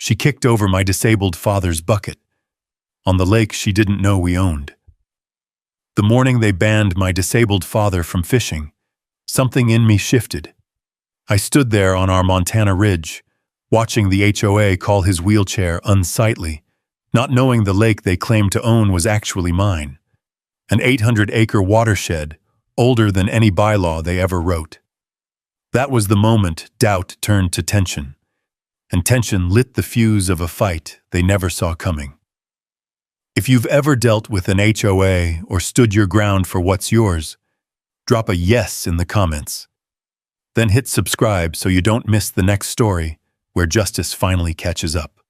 She kicked over my disabled father's bucket on the lake she didn't know we owned. The morning they banned my disabled father from fishing, something in me shifted. I stood there on our Montana ridge, watching the HOA call his wheelchair unsightly, not knowing the lake they claimed to own was actually mine, an 800-acre watershed, older than any bylaw they ever wrote. That was the moment doubt turned to tension, and tension lit the fuse of a fight they never saw coming. If you've ever dealt with an HOA or stood your ground for what's yours, drop a yes in the comments. Then hit subscribe so you don't miss the next story where justice finally catches up.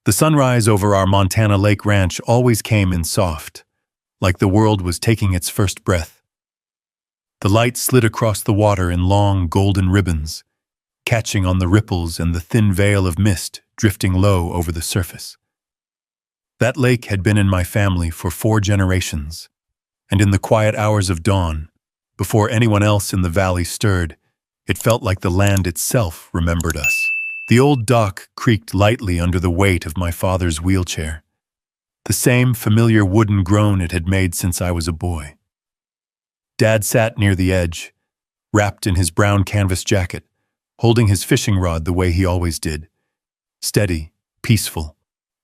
The sunrise over our Montana Lake Ranch always came in soft, like the world was taking its first breath. The light slid across the water in long golden ribbons, catching on the ripples and the thin veil of mist drifting low over the surface. That lake had been in my family for 4 generations, and in the quiet hours of dawn, before anyone else in the valley stirred, it felt like the land itself remembered us. The old dock creaked lightly under the weight of my father's wheelchair, the same familiar wooden groan it had made since I was a boy. Dad sat near the edge, wrapped in his brown canvas jacket, holding his fishing rod the way he always did, steady, peaceful,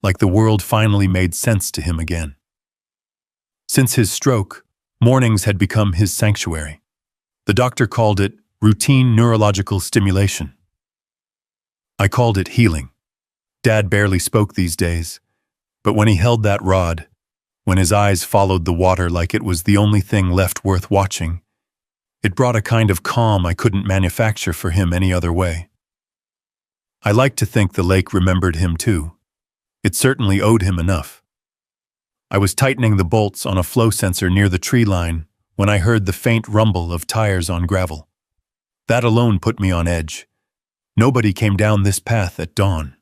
like the world finally made sense to him again. Since his stroke, mornings had become his sanctuary. The doctor called it routine neurological stimulation. I called it healing. Dad barely spoke these days, but when he held that rod, when his eyes followed the water like it was the only thing left worth watching, it brought a kind of calm I couldn't manufacture for him any other way. I like to think the lake remembered him too. It certainly owed him enough. I was tightening the bolts on a flow sensor near the tree line when I heard the faint rumble of tires on gravel. That alone put me on edge. Nobody came down this path at dawn.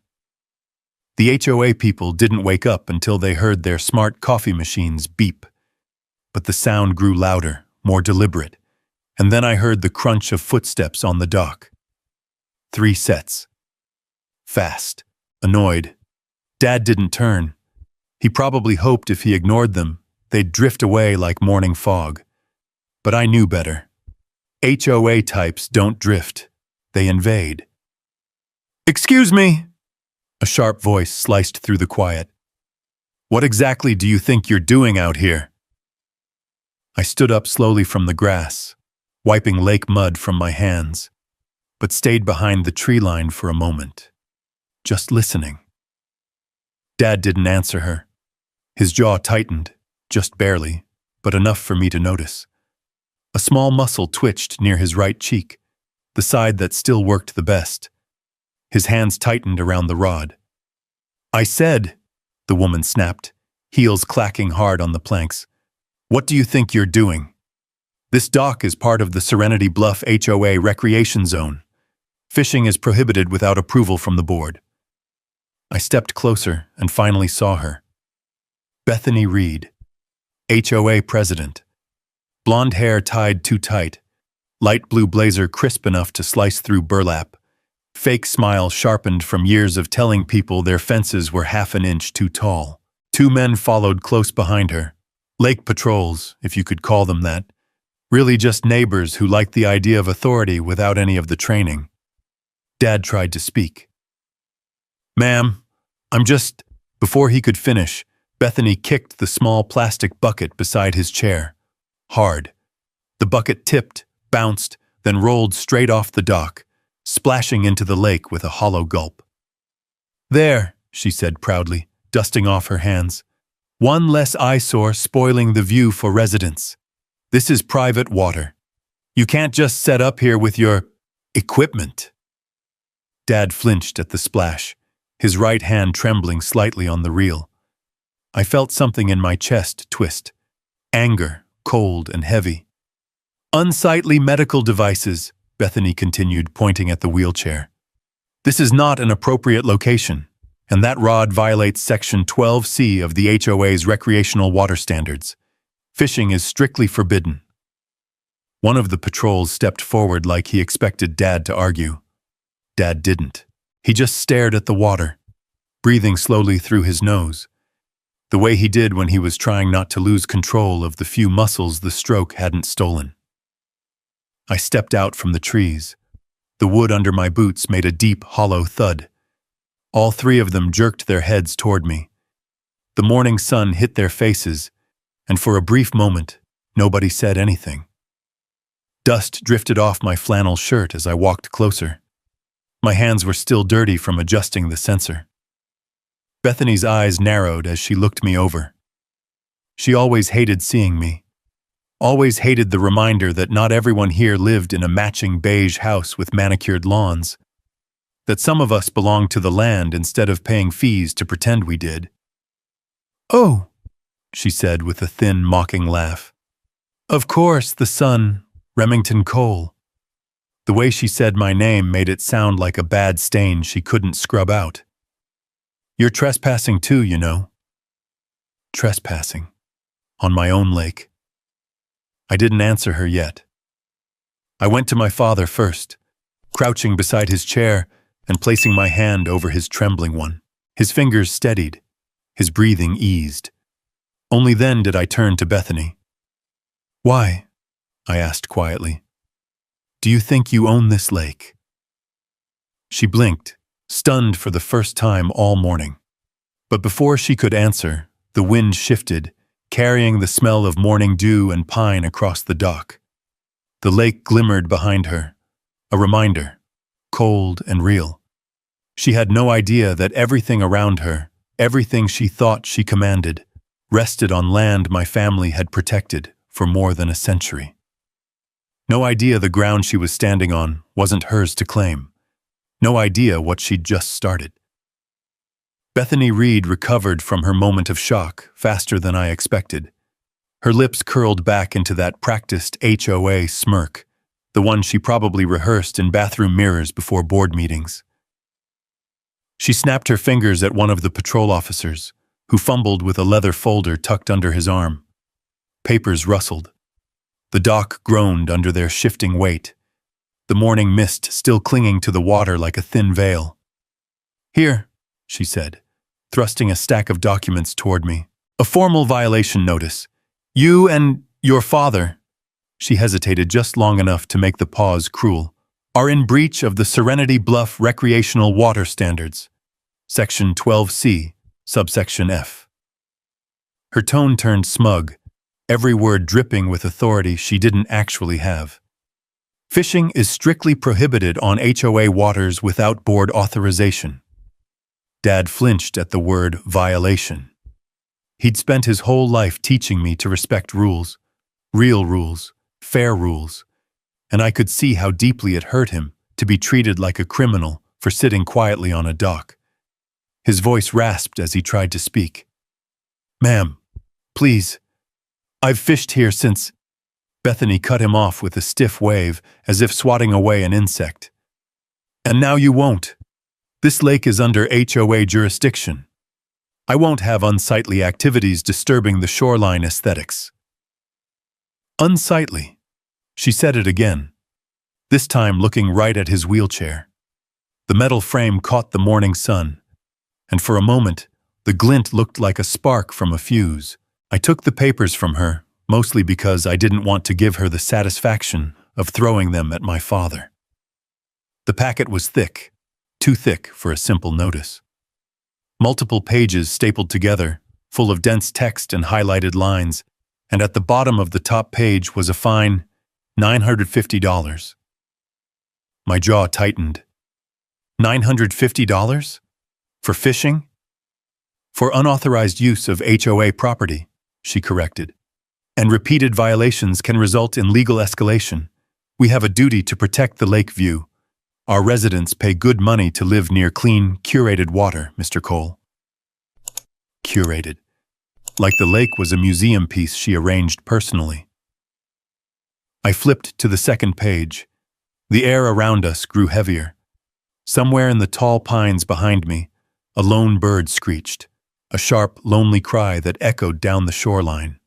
The HOA people didn't wake up until they heard their smart coffee machines beep. But the sound grew louder, more deliberate, and then I heard the crunch of footsteps on the dock. 3 sets. Fast. Annoyed. Dad didn't turn. He probably hoped if he ignored them, they'd drift away like morning fog. But I knew better. HOA types don't drift. They invade. "Excuse me!" A sharp voice sliced through the quiet. "What exactly do you think you're doing out here?" I stood up slowly from the grass, wiping lake mud from my hands, but stayed behind the tree line for a moment, just listening. Dad didn't answer her. His jaw tightened, just barely, but enough for me to notice. A small muscle twitched near his right cheek, the side that still worked the best. His hands tightened around the rod. "I said," the woman snapped, heels clacking hard on the planks, "what do you think you're doing? This dock is part of the Serenity Bluff HOA recreation zone. Fishing is prohibited without approval from the board." I stepped closer and finally saw her. Bethany Reed, HOA president. Blonde hair tied too tight, light blue blazer crisp enough to slice through burlap, fake smile sharpened from years of telling people their fences were half an inch too tall. 2 men followed close behind her. Lake patrols, if you could call them that. Really just neighbors who liked the idea of authority without any of the training. Dad tried to speak. "Ma'am, I'm just..." Before he could finish, Bethany kicked the small plastic bucket beside his chair. Hard. The bucket tipped, bounced, then rolled straight off the dock, splashing into the lake with a hollow gulp. "There," she said proudly, dusting off her hands. "One less eyesore spoiling the view for residents. This is private water. You can't just set up here with your equipment." Dad flinched at the splash, his right hand trembling slightly on the reel. I felt something in my chest twist. Anger, cold and heavy. "Unsightly medical devices," Bethany continued, pointing at the wheelchair. "This is not an appropriate location, and that rod violates Section 12C of the HOA's recreational water standards. Fishing is strictly forbidden." One of the patrols stepped forward like he expected Dad to argue. Dad didn't. He just stared at the water, breathing slowly through his nose, the way he did when he was trying not to lose control of the few muscles the stroke hadn't stolen. I stepped out from the trees. The wood under my boots made a deep, hollow thud. All three of them jerked their heads toward me. The morning sun hit their faces, and for a brief moment, nobody said anything. Dust drifted off my flannel shirt as I walked closer. My hands were still dirty from adjusting the sensor. Bethany's eyes narrowed as she looked me over. She always hated seeing me. Always hated the reminder that not everyone here lived in a matching beige house with manicured lawns. That some of us belonged to the land instead of paying fees to pretend we did. "Oh," she said with a thin, mocking laugh. "Of course, the son, Remington Cole." The way she said my name made it sound like a bad stain she couldn't scrub out. "You're trespassing too, you know." Trespassing. On my own lake. I didn't answer her yet. I went to my father first, crouching beside his chair and placing my hand over his trembling one. His fingers steadied, his breathing eased. Only then did I turn to Bethany. "Why?" I asked quietly. "Do you think you own this lake?" She blinked, stunned for the first time all morning. But before she could answer, the wind shifted, carrying the smell of morning dew and pine across the dock. The lake glimmered behind her, a reminder, cold and real. She had no idea that everything around her, everything she thought she commanded, rested on land my family had protected for more than a century. No idea the ground she was standing on wasn't hers to claim. No idea what she'd just started. Bethany Reed recovered from her moment of shock faster than I expected. Her lips curled back into that practiced HOA smirk, the one she probably rehearsed in bathroom mirrors before board meetings. She snapped her fingers at one of the patrol officers, who fumbled with a leather folder tucked under his arm. Papers rustled. The dock groaned under their shifting weight, the morning mist still clinging to the water like a thin veil. "Here," she said, thrusting a stack of documents toward me. "A formal violation notice. You and your father," she hesitated just long enough to make the pause cruel, "are in breach of the Serenity Bluff Recreational Water Standards, Section 12C, subsection F." Her tone turned smug, every word dripping with authority she didn't actually have. "Fishing is strictly prohibited on HOA waters without board authorization." Dad flinched at the word violation. He'd spent his whole life teaching me to respect rules, real rules, fair rules, and I could see how deeply it hurt him to be treated like a criminal for sitting quietly on a dock. His voice rasped as he tried to speak. "Ma'am, please. I've fished here since—" Bethany cut him off with a stiff wave, as if swatting away an insect. "And now you won't. This lake is under HOA jurisdiction. I won't have unsightly activities disturbing the shoreline aesthetics." Unsightly. She said it again, this time looking right at his wheelchair. The metal frame caught the morning sun, and for a moment, the glint looked like a spark from a fuse. I took the papers from her, mostly because I didn't want to give her the satisfaction of throwing them at my father. The packet was thick, too thick for a simple notice. Multiple pages stapled together, full of dense text and highlighted lines, and at the bottom of the top page was a fine $950. My jaw tightened. $950? For fishing? For unauthorized use of HOA property, she corrected. And repeated violations can result in legal escalation. We have a duty to protect the lake view. Our residents pay good money to live near clean, curated water, Mr. Cole. Curated. Like the lake was a museum piece she arranged personally. I flipped to the second page. The air around us grew heavier. Somewhere in the tall pines behind me, a lone bird screeched, a sharp, lonely cry that echoed down the shoreline.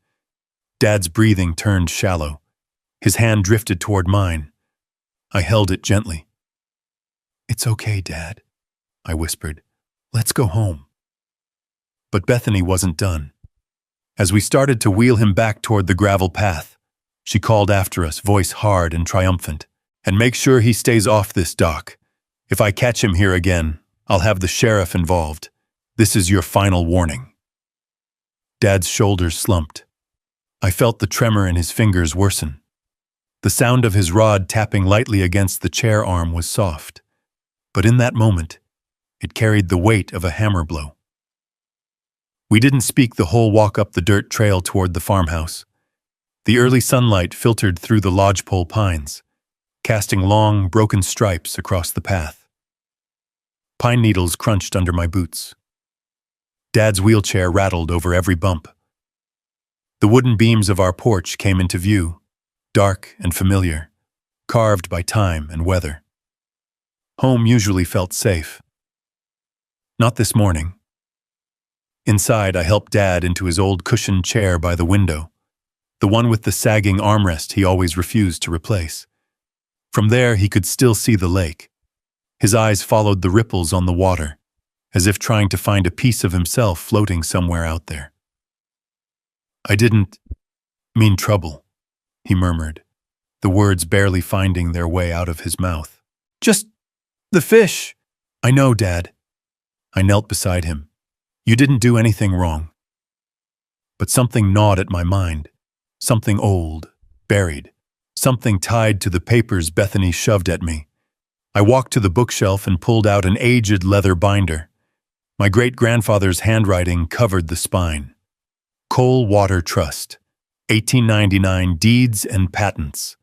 Dad's breathing turned shallow. His hand drifted toward mine. I held it gently. "It's okay, Dad," I whispered. "Let's go home." But Bethany wasn't done. As we started to wheel him back toward the gravel path, she called after us, voice hard and triumphant. "And make sure he stays off this dock. If I catch him here again, I'll have the sheriff involved. This is your final warning." Dad's shoulders slumped. I felt the tremor in his fingers worsen. The sound of his rod tapping lightly against the chair arm was soft, but in that moment, it carried the weight of a hammer blow. We didn't speak the whole walk up the dirt trail toward the farmhouse. The early sunlight filtered through the lodgepole pines, casting long, broken stripes across the path. Pine needles crunched under my boots. Dad's wheelchair rattled over every bump. The wooden beams of our porch came into view, dark and familiar, carved by time and weather. Home usually felt safe. Not this morning. Inside, I helped Dad into his old cushioned chair by the window, the one with the sagging armrest he always refused to replace. From there, he could still see the lake. His eyes followed the ripples on the water, as if trying to find a piece of himself floating somewhere out there. "I didn't mean trouble," he murmured, the words barely finding their way out of his mouth. "Just the fish." "I know, Dad." I knelt beside him. "You didn't do anything wrong." But something gnawed at my mind. Something old, buried. Something tied to the papers Bethany shoved at me. I walked to the bookshelf and pulled out an aged leather binder. My great-grandfather's handwriting covered the spine. Coal Water Trust, 1899 Deeds and Patents.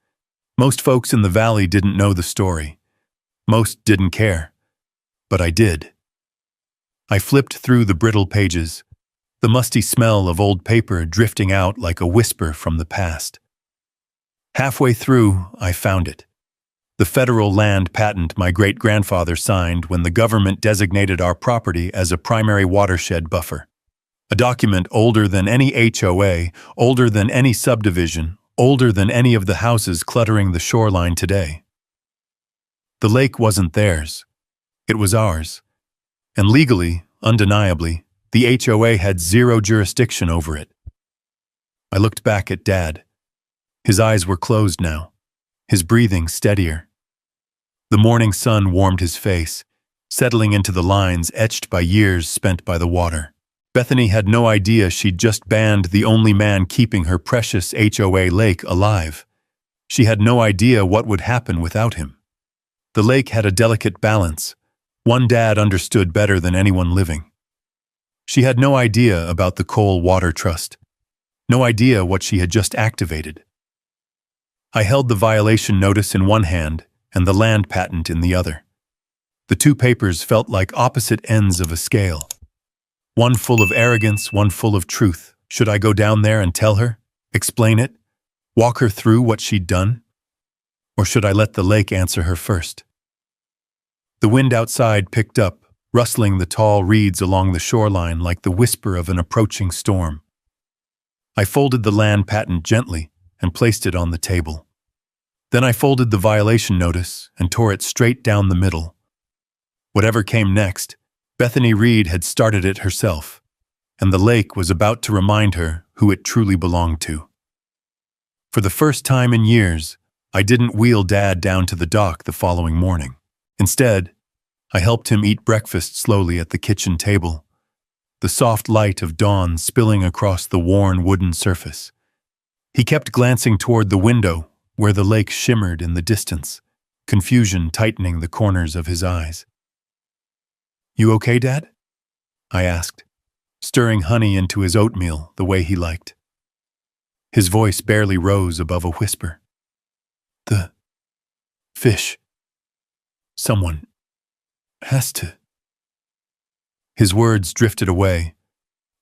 Most folks in the valley didn't know the story. Most didn't care. But I did. I flipped through the brittle pages, the musty smell of old paper drifting out like a whisper from the past. Halfway through, I found it. The federal land patent my great-grandfather signed when the government designated our property as a primary watershed buffer. A document older than any HOA, older than any subdivision, older than any of the houses cluttering the shoreline today. The lake wasn't theirs. It was ours. And legally, undeniably, the HOA had zero jurisdiction over it. I looked back at Dad. His eyes were closed now, his breathing steadier. The morning sun warmed his face, settling into the lines etched by years spent by the water. Bethany had no idea she'd just banned the only man keeping her precious HOA lake alive. She had no idea what would happen without him. The lake had a delicate balance, one Dad understood better than anyone living. She had no idea about the Coal Water Trust, no idea what she had just activated. I held the violation notice in one hand and the land patent in the other. The two papers felt like opposite ends of a scale. One full of arrogance, one full of truth. Should I go down there and tell her? Explain it? Walk her through what she'd done? Or should I let the lake answer her first? The wind outside picked up, rustling the tall reeds along the shoreline like the whisper of an approaching storm. I folded the land patent gently and placed it on the table. Then I folded the violation notice and tore it straight down the middle. Whatever came next, Bethany Reed had started it herself, and the lake was about to remind her who it truly belonged to. For the first time in years, I didn't wheel Dad down to the dock the following morning. Instead, I helped him eat breakfast slowly at the kitchen table, the soft light of dawn spilling across the worn wooden surface. He kept glancing toward the window where the lake shimmered in the distance, confusion tightening the corners of his eyes. "You okay, Dad?" I asked, stirring honey into his oatmeal the way he liked. His voice barely rose above a whisper. "The fish. Someone has to." His words drifted away,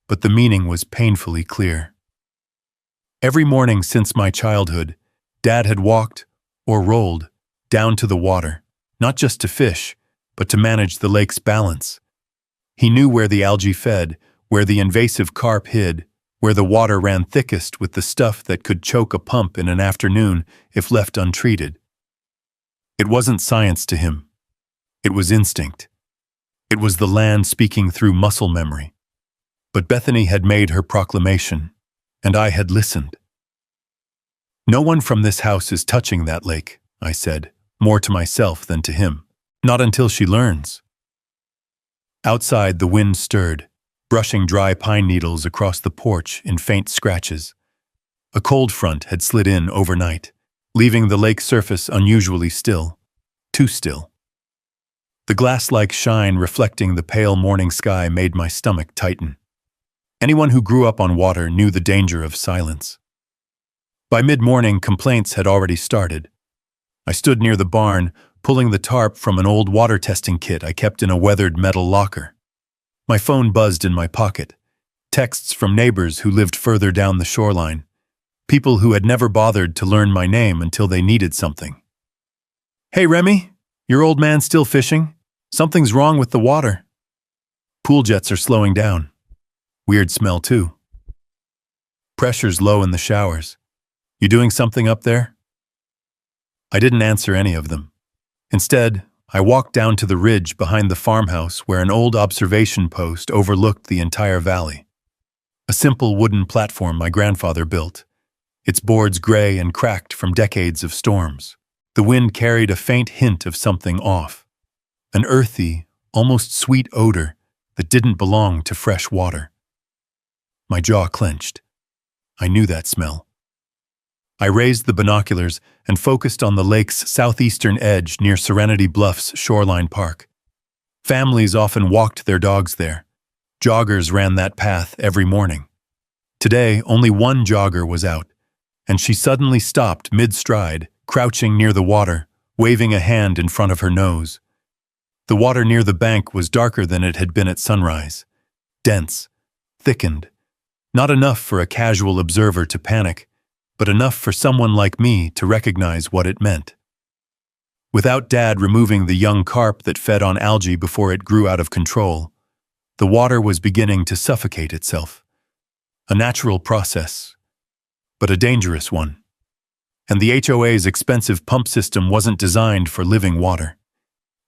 but the meaning was painfully clear. Every morning since my childhood, Dad had walked, or rolled, down to the water, not just to fish, but to manage the lake's balance. He knew where the algae fed, where the invasive carp hid, where the water ran thickest with the stuff that could choke a pump in an afternoon if left untreated. It wasn't science to him. It was instinct. It was the land speaking through muscle memory. But Bethany had made her proclamation, and I had listened. "No one from this house is touching that lake," I said, more to myself than to him. "Not until she learns." Outside, the wind stirred, brushing dry pine needles across the porch in faint scratches. A cold front had slid in overnight, leaving the lake surface unusually still, too still. The glass-like shine reflecting the pale morning sky made my stomach tighten. Anyone who grew up on water knew the danger of silence. By mid-morning, complaints had already started. I stood near the barn, pulling the tarp from an old water testing kit I kept in a weathered metal locker. My phone buzzed in my pocket. Texts from neighbors who lived further down the shoreline. People who had never bothered to learn my name until they needed something. "Hey, Remy, your old man still fishing? Something's wrong with the water. Pool jets are slowing down. Weird smell too. Pressure's low in the showers. You doing something up there?" I didn't answer any of them. Instead, I walked down to the ridge behind the farmhouse where an old observation post overlooked the entire valley. A simple wooden platform my grandfather built, its boards gray and cracked from decades of storms. The wind carried a faint hint of something off, an earthy, almost sweet odor that didn't belong to fresh water. My jaw clenched. I knew that smell. I raised the binoculars and focused on the lake's southeastern edge near Serenity Bluff's Shoreline Park. Families often walked their dogs there. Joggers ran that path every morning. Today, only one jogger was out, and she suddenly stopped mid-stride, crouching near the water, waving a hand in front of her nose. The water near the bank was darker than it had been at sunrise. Dense, thickened. Not enough for a casual observer to panic, but enough for someone like me to recognize what it meant. Without Dad removing the young carp that fed on algae before it grew out of control, the water was beginning to suffocate itself. A natural process, but a dangerous one. And the HOA's expensive pump system wasn't designed for living water.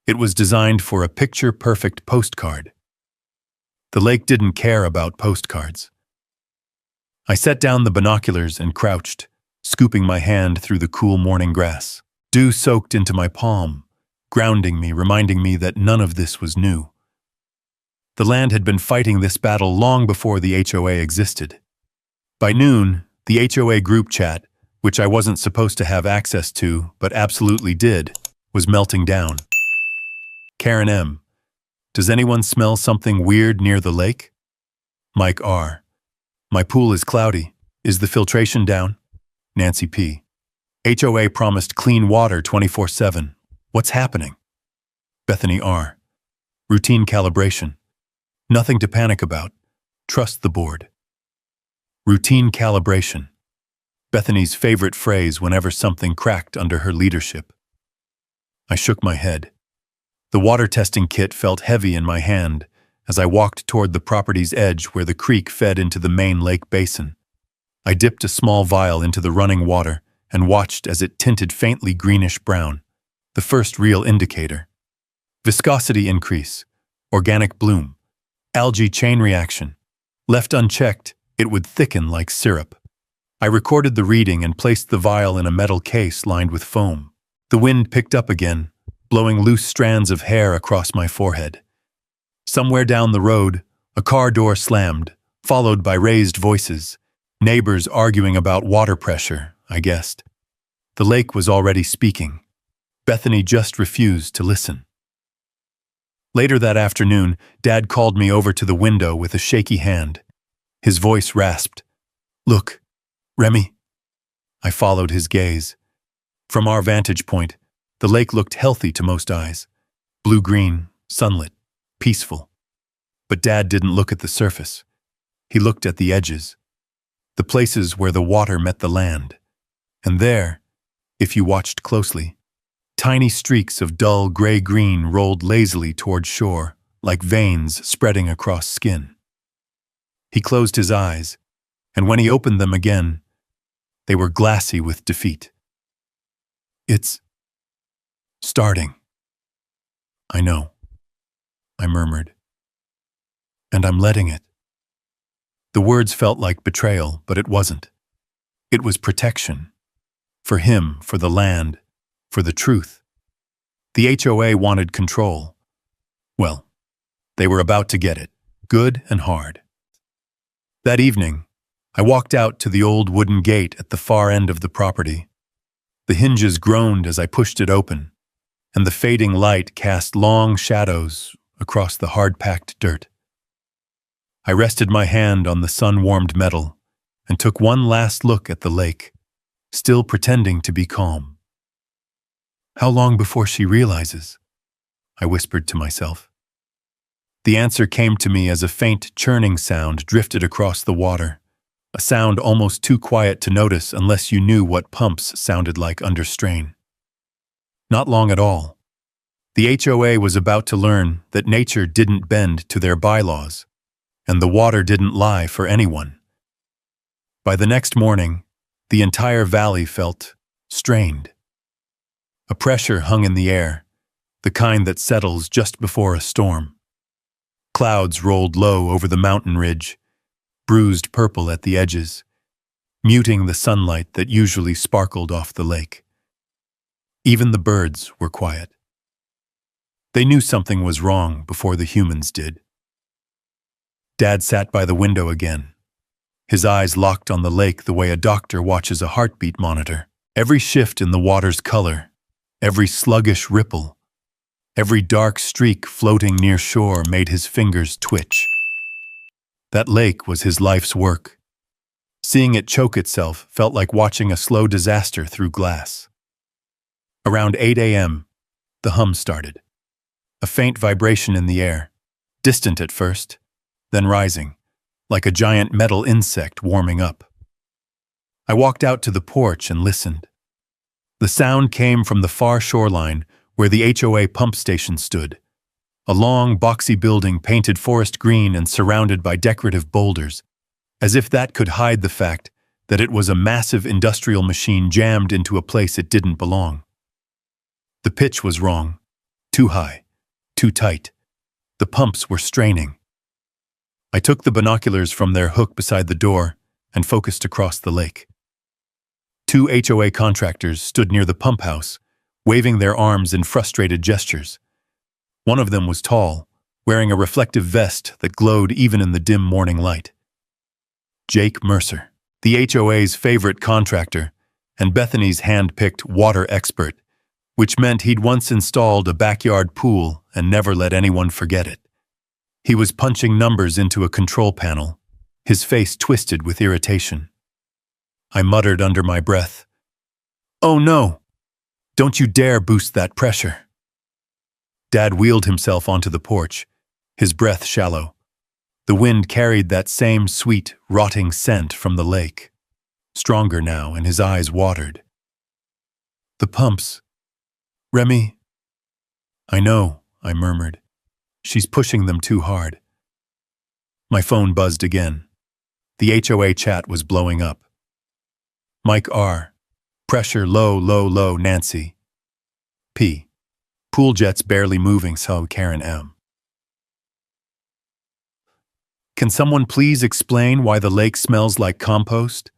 It was designed for a picture-perfect postcard. The lake didn't care about postcards. I set down the binoculars and crouched, scooping my hand through the cool morning grass. Dew soaked into my palm, grounding me, reminding me that none of this was new. The land had been fighting this battle long before the HOA existed. By noon, the HOA group chat, which I wasn't supposed to have access to, but absolutely did, was melting down. Karen M. "Does anyone smell something weird near the lake?" Mike R. "My pool is cloudy. Is the filtration down?" Nancy P. "HOA promised clean water 24/7. What's happening?" Bethany R. "Routine calibration. Nothing to panic about. Trust the board." Routine calibration. Bethany's favorite phrase whenever something cracked under her leadership. I shook my head. The water testing kit felt heavy in my hand as I walked toward the property's edge where the creek fed into the main lake basin. I dipped a small vial into the running water and watched as it tinted faintly greenish-brown, the first real indicator. Viscosity increase, organic bloom, algae chain reaction. Left unchecked, it would thicken like syrup. I recorded the reading and placed the vial in a metal case lined with foam. The wind picked up again, blowing loose strands of hair across my forehead. Somewhere down the road, a car door slammed, followed by raised voices. Neighbors arguing about water pressure, I guessed. The lake was already speaking. Bethany just refused to listen. Later that afternoon, Dad called me over to the window with a shaky hand. His voice rasped. "Look, Remy." I followed his gaze. From our vantage point, the lake looked healthy to most eyes. Blue-green, sunlit, peaceful. But Dad didn't look at the surface. He looked at the edges, the places where the water met the land. And there, if you watched closely, tiny streaks of dull gray-green rolled lazily toward shore, like veins spreading across skin. He closed his eyes, and when he opened them again, they were glassy with defeat. "It's starting." "I know." I murmured. And I'm letting it. The words felt like betrayal, but it wasn't. It was protection. For him, for the land, for the truth. The HOA wanted control. Well, they were about to get it, good and hard. That evening, I walked out to the old wooden gate at the far end of the property. The hinges groaned as I pushed it open, and the fading light cast long shadows across the hard-packed dirt. I rested my hand on the sun-warmed metal and took one last look at the lake, still pretending to be calm. How long before she realizes? I whispered to myself. The answer came to me as a faint churning sound drifted across the water, a sound almost too quiet to notice unless you knew what pumps sounded like under strain. Not long at all. The HOA was about to learn that nature didn't bend to their bylaws, and the water didn't lie for anyone. By the next morning, the entire valley felt strained. A pressure hung in the air, the kind that settles just before a storm. Clouds rolled low over the mountain ridge, bruised purple at the edges, muting the sunlight that usually sparkled off the lake. Even the birds were quiet. They knew something was wrong before the humans did. Dad sat by the window again, his eyes locked on the lake the way a doctor watches a heartbeat monitor. Every shift in the water's color, every sluggish ripple, every dark streak floating near shore made his fingers twitch. That lake was his life's work. Seeing it choke itself felt like watching a slow disaster through glass. Around 8 a.m., the hum started. A faint vibration in the air, distant at first, then rising, like a giant metal insect warming up. I walked out to the porch and listened. The sound came from the far shoreline where the HOA pump station stood, a long, boxy building painted forest green and surrounded by decorative boulders, as if that could hide the fact that it was a massive industrial machine jammed into a place it didn't belong. The pitch was wrong, too high, too tight. The pumps were straining. I took the binoculars from their hook beside the door and focused across the lake. 2 HOA contractors stood near the pump house, waving their arms in frustrated gestures. One of them was tall, wearing a reflective vest that glowed even in the dim morning light. Jake Mercer, the HOA's favorite contractor and Bethany's hand-picked water expert, which meant he'd once installed a backyard pool and never let anyone forget it. He was punching numbers into a control panel, his face twisted with irritation. I muttered under my breath, "Oh no! Don't you dare boost that pressure." Dad wheeled himself onto the porch, his breath shallow. The wind carried that same sweet, rotting scent from the lake, stronger now, and his eyes watered. "The pumps. Remy." "I know," I murmured. "She's pushing them too hard." My phone buzzed again. The HOA chat was blowing up. Mike R. Pressure low, low, low, Nancy. P. Pool jets barely moving, so Karen M. Can someone please explain why the lake smells like compost?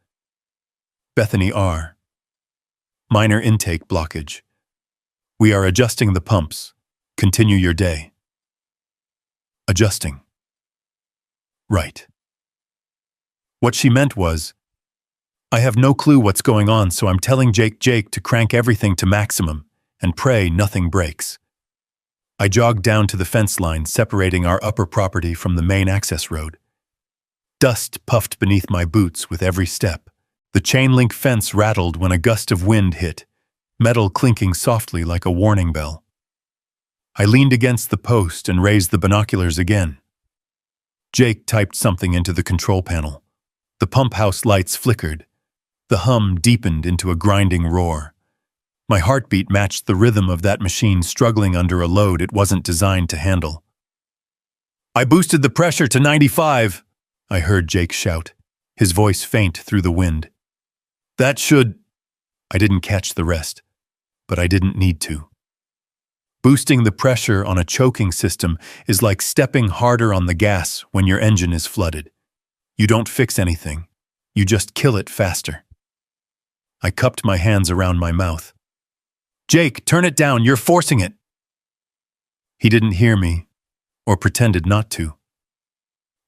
Bethany R. Minor intake blockage. We are adjusting the pumps. Continue your day. Adjusting. Right. What she meant was, I have no clue what's going on, so I'm telling Jake to crank everything to maximum and pray nothing breaks. I jogged down to the fence line separating our upper property from the main access road. Dust puffed beneath my boots with every step. The chain-link fence rattled when a gust of wind hit, metal clinking softly like a warning bell. I leaned against the post and raised the binoculars again. Jake typed something into the control panel. The pump house lights flickered. The hum deepened into a grinding roar. My heartbeat matched the rhythm of that machine struggling under a load it wasn't designed to handle. I boosted the pressure to 95, I heard Jake shout, his voice faint through the wind. That should... I didn't catch the rest, but I didn't need to. Boosting the pressure on a choking system is like stepping harder on the gas when your engine is flooded. You don't fix anything. You just kill it faster. I cupped my hands around my mouth. "Jake, turn it down, you're forcing it." He didn't hear me, or pretended not to.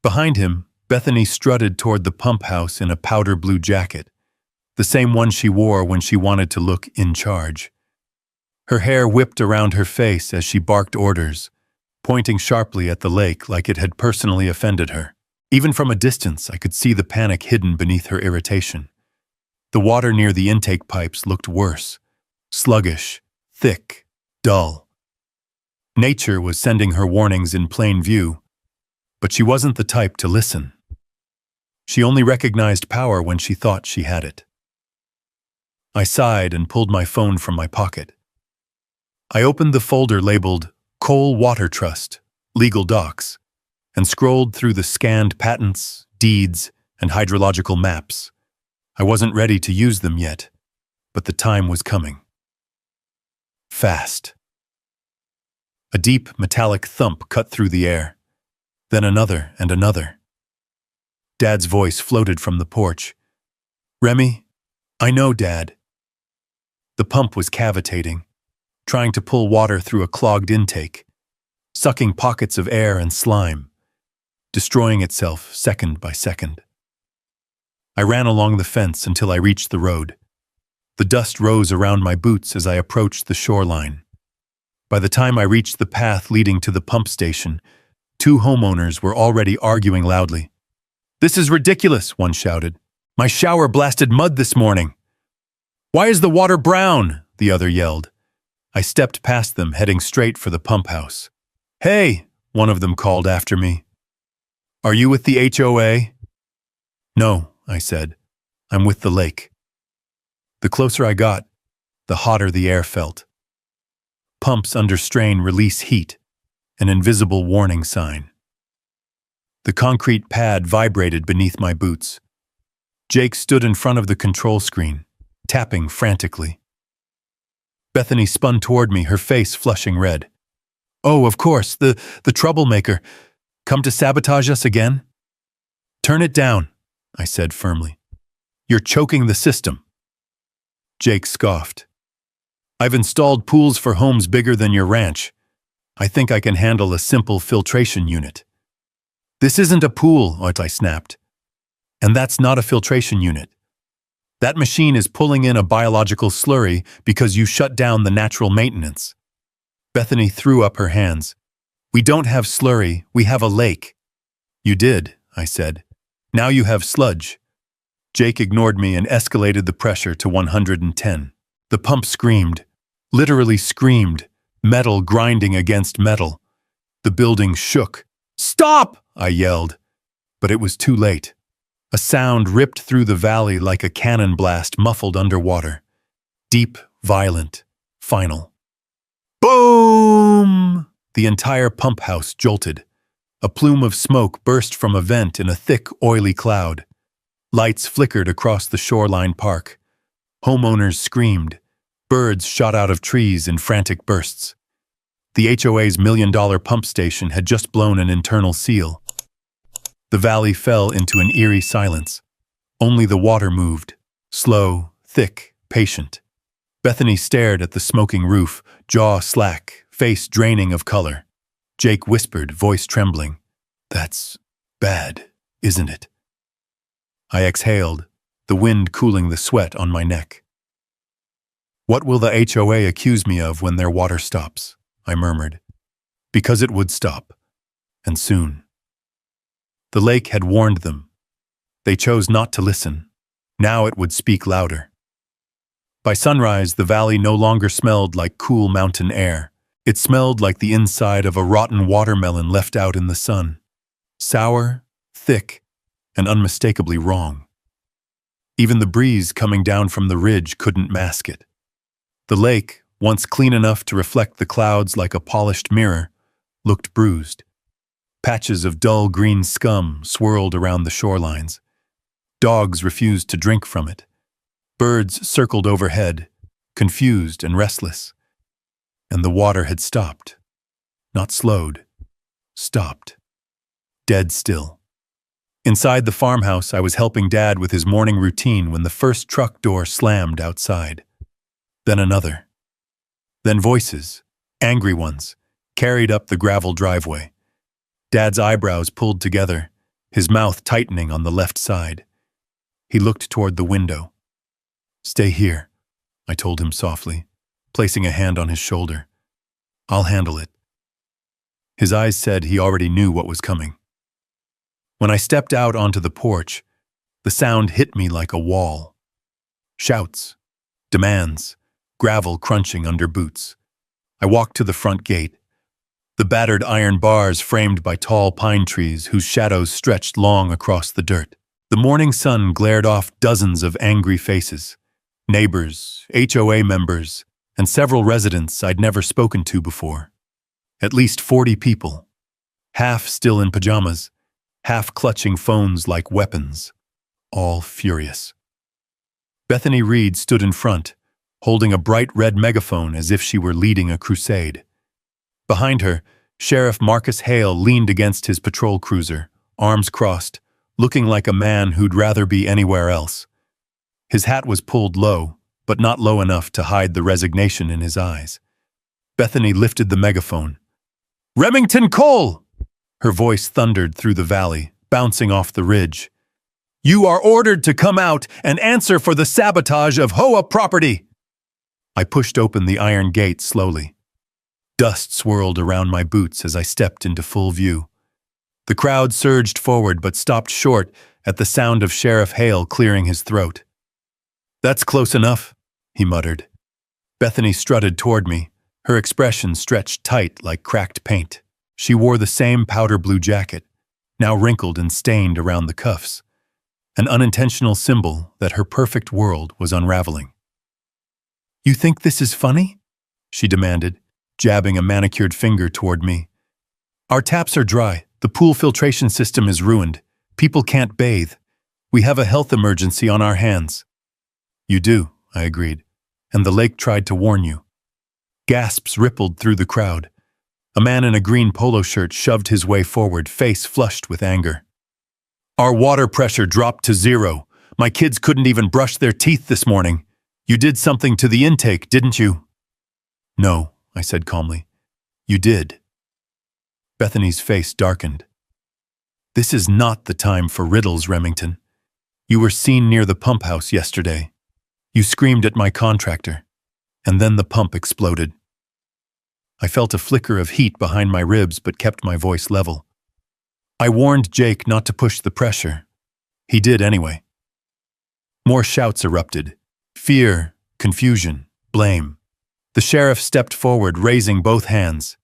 Behind him, Bethany strutted toward the pump house in a powder blue jacket, the same one she wore when she wanted to look in charge. Her hair whipped around her face as she barked orders, pointing sharply at the lake like it had personally offended her. Even from a distance, I could see the panic hidden beneath her irritation. The water near the intake pipes looked worse, sluggish, thick, dull. Nature was sending her warnings in plain view, but she wasn't the type to listen. She only recognized power when she thought she had it. I sighed and pulled my phone from my pocket. I opened the folder labeled Coal Water Trust, Legal Docs, and scrolled through the scanned patents, deeds, and hydrological maps. I wasn't ready to use them yet, but the time was coming. Fast. A deep, metallic thump cut through the air. Then another and another. Dad's voice floated from the porch. "Remy, I know, Dad." The pump was cavitating, trying to pull water through a clogged intake, sucking pockets of air and slime, destroying itself second by second. I ran along the fence until I reached the road. The dust rose around my boots as I approached the shoreline. By the time I reached the path leading to the pump station, 2 homeowners were already arguing loudly. "This is ridiculous," one shouted. "My shower blasted mud this morning." "Why is the water brown?" the other yelled. I stepped past them, heading straight for the pump house. "Hey," one of them called after me. "Are you with the HOA?" "No," I said. "I'm with the lake." The closer I got, the hotter the air felt. Pumps under strain release heat, an invisible warning sign. The concrete pad vibrated beneath my boots. Jake stood in front of the control screen, tapping frantically. Bethany spun toward me, her face flushing red. "Oh, of course, the troublemaker. Come to sabotage us again?" "Turn it down," I said firmly. "You're choking the system." Jake scoffed. "I've installed pools for homes bigger than your ranch. I think I can handle a simple filtration unit." "This isn't a pool," I snapped. "And that's not a filtration unit. That machine is pulling in a biological slurry because you shut down the natural maintenance." Bethany threw up her hands. "We don't have slurry, we have a lake." "You did," I said. "Now you have sludge." Jake ignored me and escalated the pressure to 110. The pump screamed, literally screamed, metal grinding against metal. The building shook. "Stop!" I yelled, but it was too late. A sound ripped through the valley like a cannon blast muffled underwater. Deep, violent, final. Boom! The entire pump house jolted. A plume of smoke burst from a vent in a thick, oily cloud. Lights flickered across the shoreline park. Homeowners screamed. Birds shot out of trees in frantic bursts. The HOA's $1 million pump station had just blown an internal seal. The valley fell into an eerie silence. Only the water moved, slow, thick, patient. Bethany stared at the smoking roof, jaw slack, face draining of color. Jake whispered, voice trembling, "That's bad, isn't it?" I exhaled, the wind cooling the sweat on my neck. "What will the HOA accuse me of when their water stops?" I murmured. Because it would stop, and soon. The lake had warned them. They chose not to listen. Now it would speak louder. By sunrise, the valley no longer smelled like cool mountain air. It smelled like the inside of a rotten watermelon left out in the sun. Sour, thick, and unmistakably wrong. Even the breeze coming down from the ridge couldn't mask it. The lake, once clean enough to reflect the clouds like a polished mirror, looked bruised. Patches of dull green scum swirled around the shorelines. Dogs refused to drink from it. Birds circled overhead, confused and restless. And the water had stopped. Not slowed. Stopped. Dead still. Inside the farmhouse, I was helping Dad with his morning routine when the first truck door slammed outside. Then another. Then voices, angry ones, carried up the gravel driveway. Dad's eyebrows pulled together, his mouth tightening on the left side. He looked toward the window. "Stay here," I told him softly, placing a hand on his shoulder. "I'll handle it." His eyes said he already knew what was coming. When I stepped out onto the porch, the sound hit me like a wall. Shouts, demands, gravel crunching under boots. I walked to the front gate. The battered iron bars framed by tall pine trees whose shadows stretched long across the dirt. The morning sun glared off dozens of angry faces. Neighbors, HOA members, and several residents I'd never spoken to before. At least 40 people. Half still in pajamas, half clutching phones like weapons. All furious. Bethany Reed stood in front, holding a bright red megaphone as if she were leading a crusade. Behind her, Sheriff Marcus Hale leaned against his patrol cruiser, arms crossed, looking like a man who'd rather be anywhere else. His hat was pulled low, but not low enough to hide the resignation in his eyes. Bethany lifted the megaphone. "Remington Cole!" Her voice thundered through the valley, bouncing off the ridge. "You are ordered to come out and answer for the sabotage of HOA property!" I pushed open the iron gate slowly. Dust swirled around my boots as I stepped into full view. The crowd surged forward but stopped short at the sound of Sheriff Hale clearing his throat. "That's close enough," he muttered. Bethany strutted toward me, her expression stretched tight like cracked paint. She wore the same powder blue jacket, now wrinkled and stained around the cuffs, an unintentional symbol that her perfect world was unraveling. "You think this is funny?" she demanded, jabbing a manicured finger toward me. "Our taps are dry, the pool filtration system is ruined, people can't bathe. We have a health emergency on our hands." "You do," I agreed, "and the lake tried to warn you." Gasps rippled through the crowd. A man in a green polo shirt shoved his way forward, face flushed with anger. "Our water pressure dropped to 0. My kids couldn't even brush their teeth this morning. You did something to the intake, didn't you?" "No," I said calmly. "You did." Bethany's face darkened. "This is not the time for riddles, Remington. You were seen near the pump house yesterday. You screamed at my contractor, and then the pump exploded." I felt a flicker of heat behind my ribs but kept my voice level. "I warned Jake not to push the pressure. He did anyway." More shouts erupted. Fear, confusion, blame. The sheriff stepped forward, raising both hands.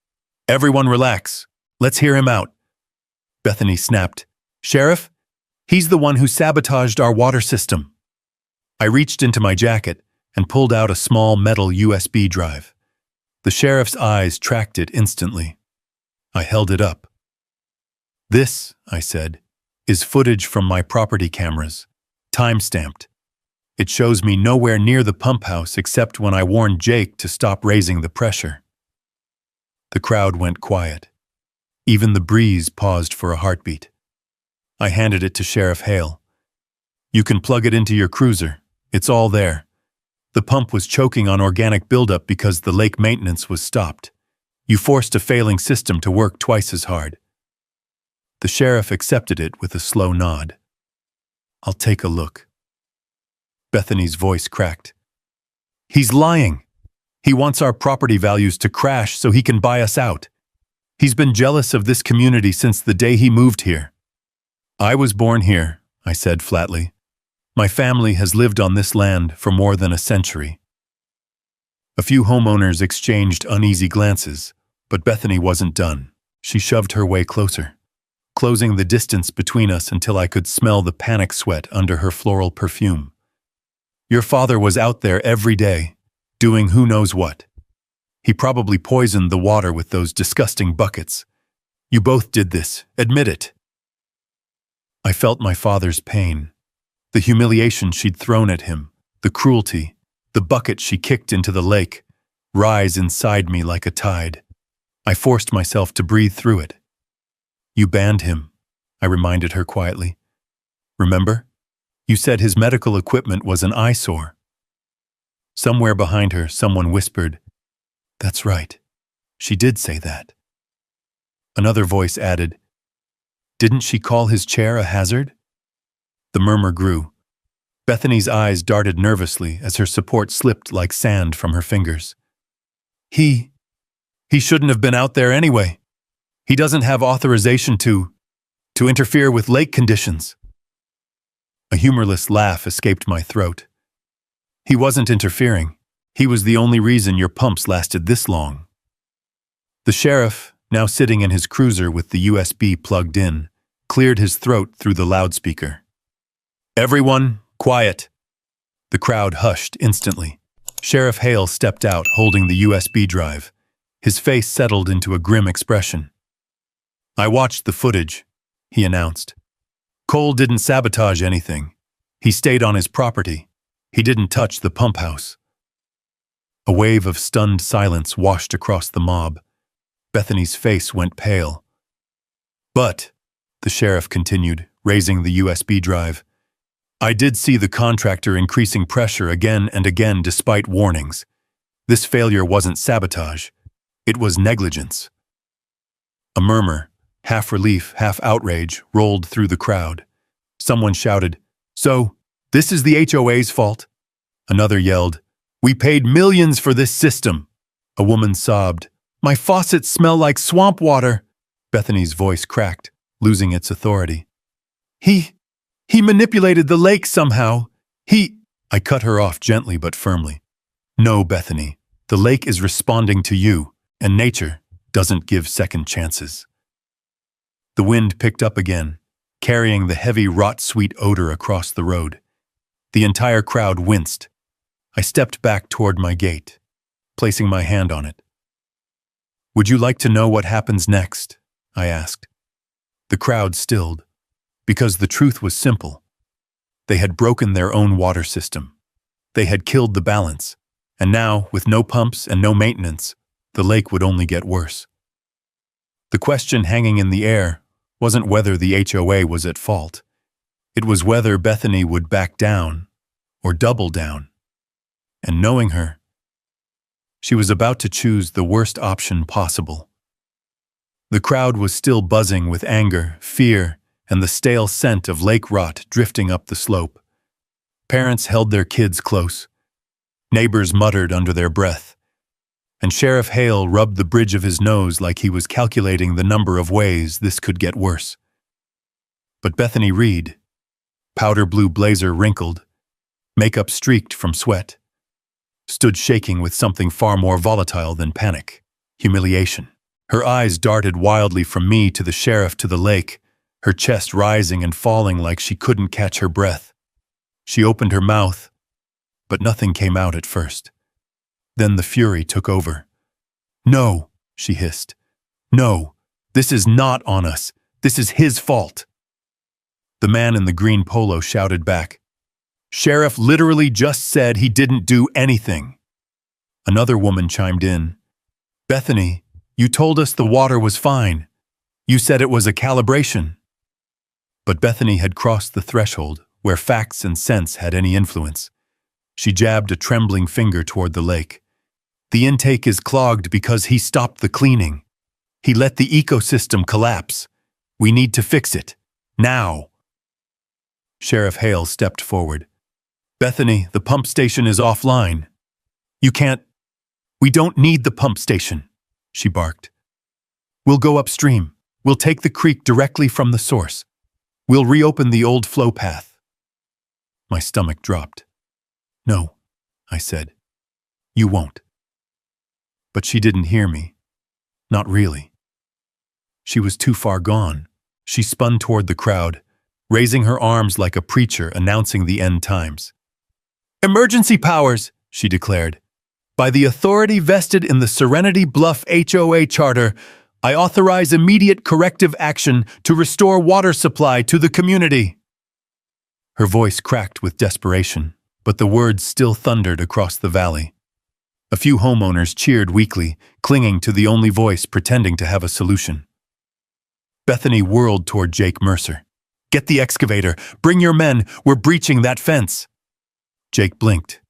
"Everyone relax. Let's hear him out." Bethany snapped. "Sheriff, he's the one who sabotaged our water system." I reached into my jacket and pulled out a small metal USB drive. The sheriff's eyes tracked it instantly. I held it up. "This," I said, "is footage from my property cameras, time-stamped. It shows me nowhere near the pump house except when I warned Jake to stop raising the pressure." The crowd went quiet. Even the breeze paused for a heartbeat. I handed it to Sheriff Hale. "You can plug it into your cruiser. It's all there. The pump was choking on organic buildup because the lake maintenance was stopped. You forced a failing system to work twice as hard." The sheriff accepted it with a slow nod. "I'll take a look." Bethany's voice cracked. "He's lying. He wants our property values to crash so he can buy us out. He's been jealous of this community since the day he moved here." "I was born here," I said flatly. "My family has lived on this land for more than a century." A few homeowners exchanged uneasy glances, but Bethany wasn't done. She shoved her way closer, closing the distance between us until I could smell the panic sweat under her floral perfume. "Your father was out there every day, doing who knows what. He probably poisoned the water with those disgusting buckets. You both did this, admit it." I felt my father's pain, the humiliation she'd thrown at him, the cruelty, the bucket she kicked into the lake. rise inside me like a tide. I forced myself to breathe through it. "You banned him," I reminded her quietly. "Remember? You said his medical equipment was an eyesore." Somewhere behind her, someone whispered, "That's right. She did say that." Another voice added, "Didn't she call his chair a hazard?" The murmur grew. Bethany's eyes darted nervously as her support slipped like sand from her fingers. He shouldn't have been out there anyway. He doesn't have authorization to interfere with lake conditions." A humorless laugh escaped my throat. "He wasn't interfering. He was the only reason your pumps lasted this long." The sheriff, now sitting in his cruiser with the USB plugged in, cleared his throat through the loudspeaker. "Everyone, quiet." The crowd hushed instantly. Sheriff Hale stepped out holding the USB drive. His face settled into a grim expression. "I watched the footage," he announced. "Cole didn't sabotage anything. He stayed on his property. He didn't touch the pump house." A wave of stunned silence washed across the mob. Bethany's face went pale. "But," the sheriff continued, raising the USB drive, "I did see the contractor increasing pressure again and again despite warnings. This failure wasn't sabotage. It was negligence." A murmur, half relief, half outrage, rolled through the crowd. Someone shouted, "So, this is the HOA's fault?" Another yelled, "We paid millions for this system." A woman sobbed, "My faucets smell like swamp water." Bethany's voice cracked, losing its authority. He manipulated the lake somehow. I cut her off gently but firmly. "No, Bethany, the lake is responding to you, and nature doesn't give second chances." The wind picked up again, carrying the heavy rot-sweet odor across the road. The entire crowd winced. I stepped back toward my gate, placing my hand on it. "Would you like to know what happens next?" I asked. The crowd stilled, because the truth was simple. They had broken their own water system. They had killed the balance, and now, with no pumps and no maintenance, the lake would only get worse. The question hanging in the air wasn't whether the HOA was at fault. It was whether Bethany would back down or double down. And knowing her, she was about to choose the worst option possible. The crowd was still buzzing with anger, fear, and the stale scent of lake rot drifting up the slope. Parents held their kids close. Neighbors muttered under their breath. And Sheriff Hale rubbed the bridge of his nose like he was calculating the number of ways this could get worse. But Bethany Reed, powder blue blazer wrinkled, makeup streaked from sweat, stood shaking with something far more volatile than panic, humiliation. Her eyes darted wildly from me to the sheriff to the lake, her chest rising and falling like she couldn't catch her breath. She opened her mouth, but nothing came out at first. Then the fury took over. "No," she hissed. "No, this is not on us. This is his fault." The man in the green polo shouted back, "Sheriff literally just said he didn't do anything." Another woman chimed in, "Bethany, you told us the water was fine. You said it was a calibration." But Bethany had crossed the threshold where facts and sense had any influence. She jabbed a trembling finger toward the lake. "The intake is clogged because he stopped the cleaning. He let the ecosystem collapse. We need to fix it. Now." Sheriff Hale stepped forward. "Bethany, the pump station is offline. We don't need the pump station," she barked. "We'll go upstream. We'll take the creek directly from the source. We'll reopen the old flow path." My stomach dropped. "No," I said. "You won't." But she didn't hear me. Not really. She was too far gone. She spun toward the crowd, raising her arms like a preacher announcing the end times. "Emergency powers," she declared. "By the authority vested in the Serenity Bluff HOA Charter, I authorize immediate corrective action to restore water supply to the community." Her voice cracked with desperation, but the words still thundered across the valley. A few homeowners cheered weakly, clinging to the only voice pretending to have a solution. Bethany whirled toward Jake Mercer. "Get the excavator! Bring your men! We're breaching that fence!" Jake blinked.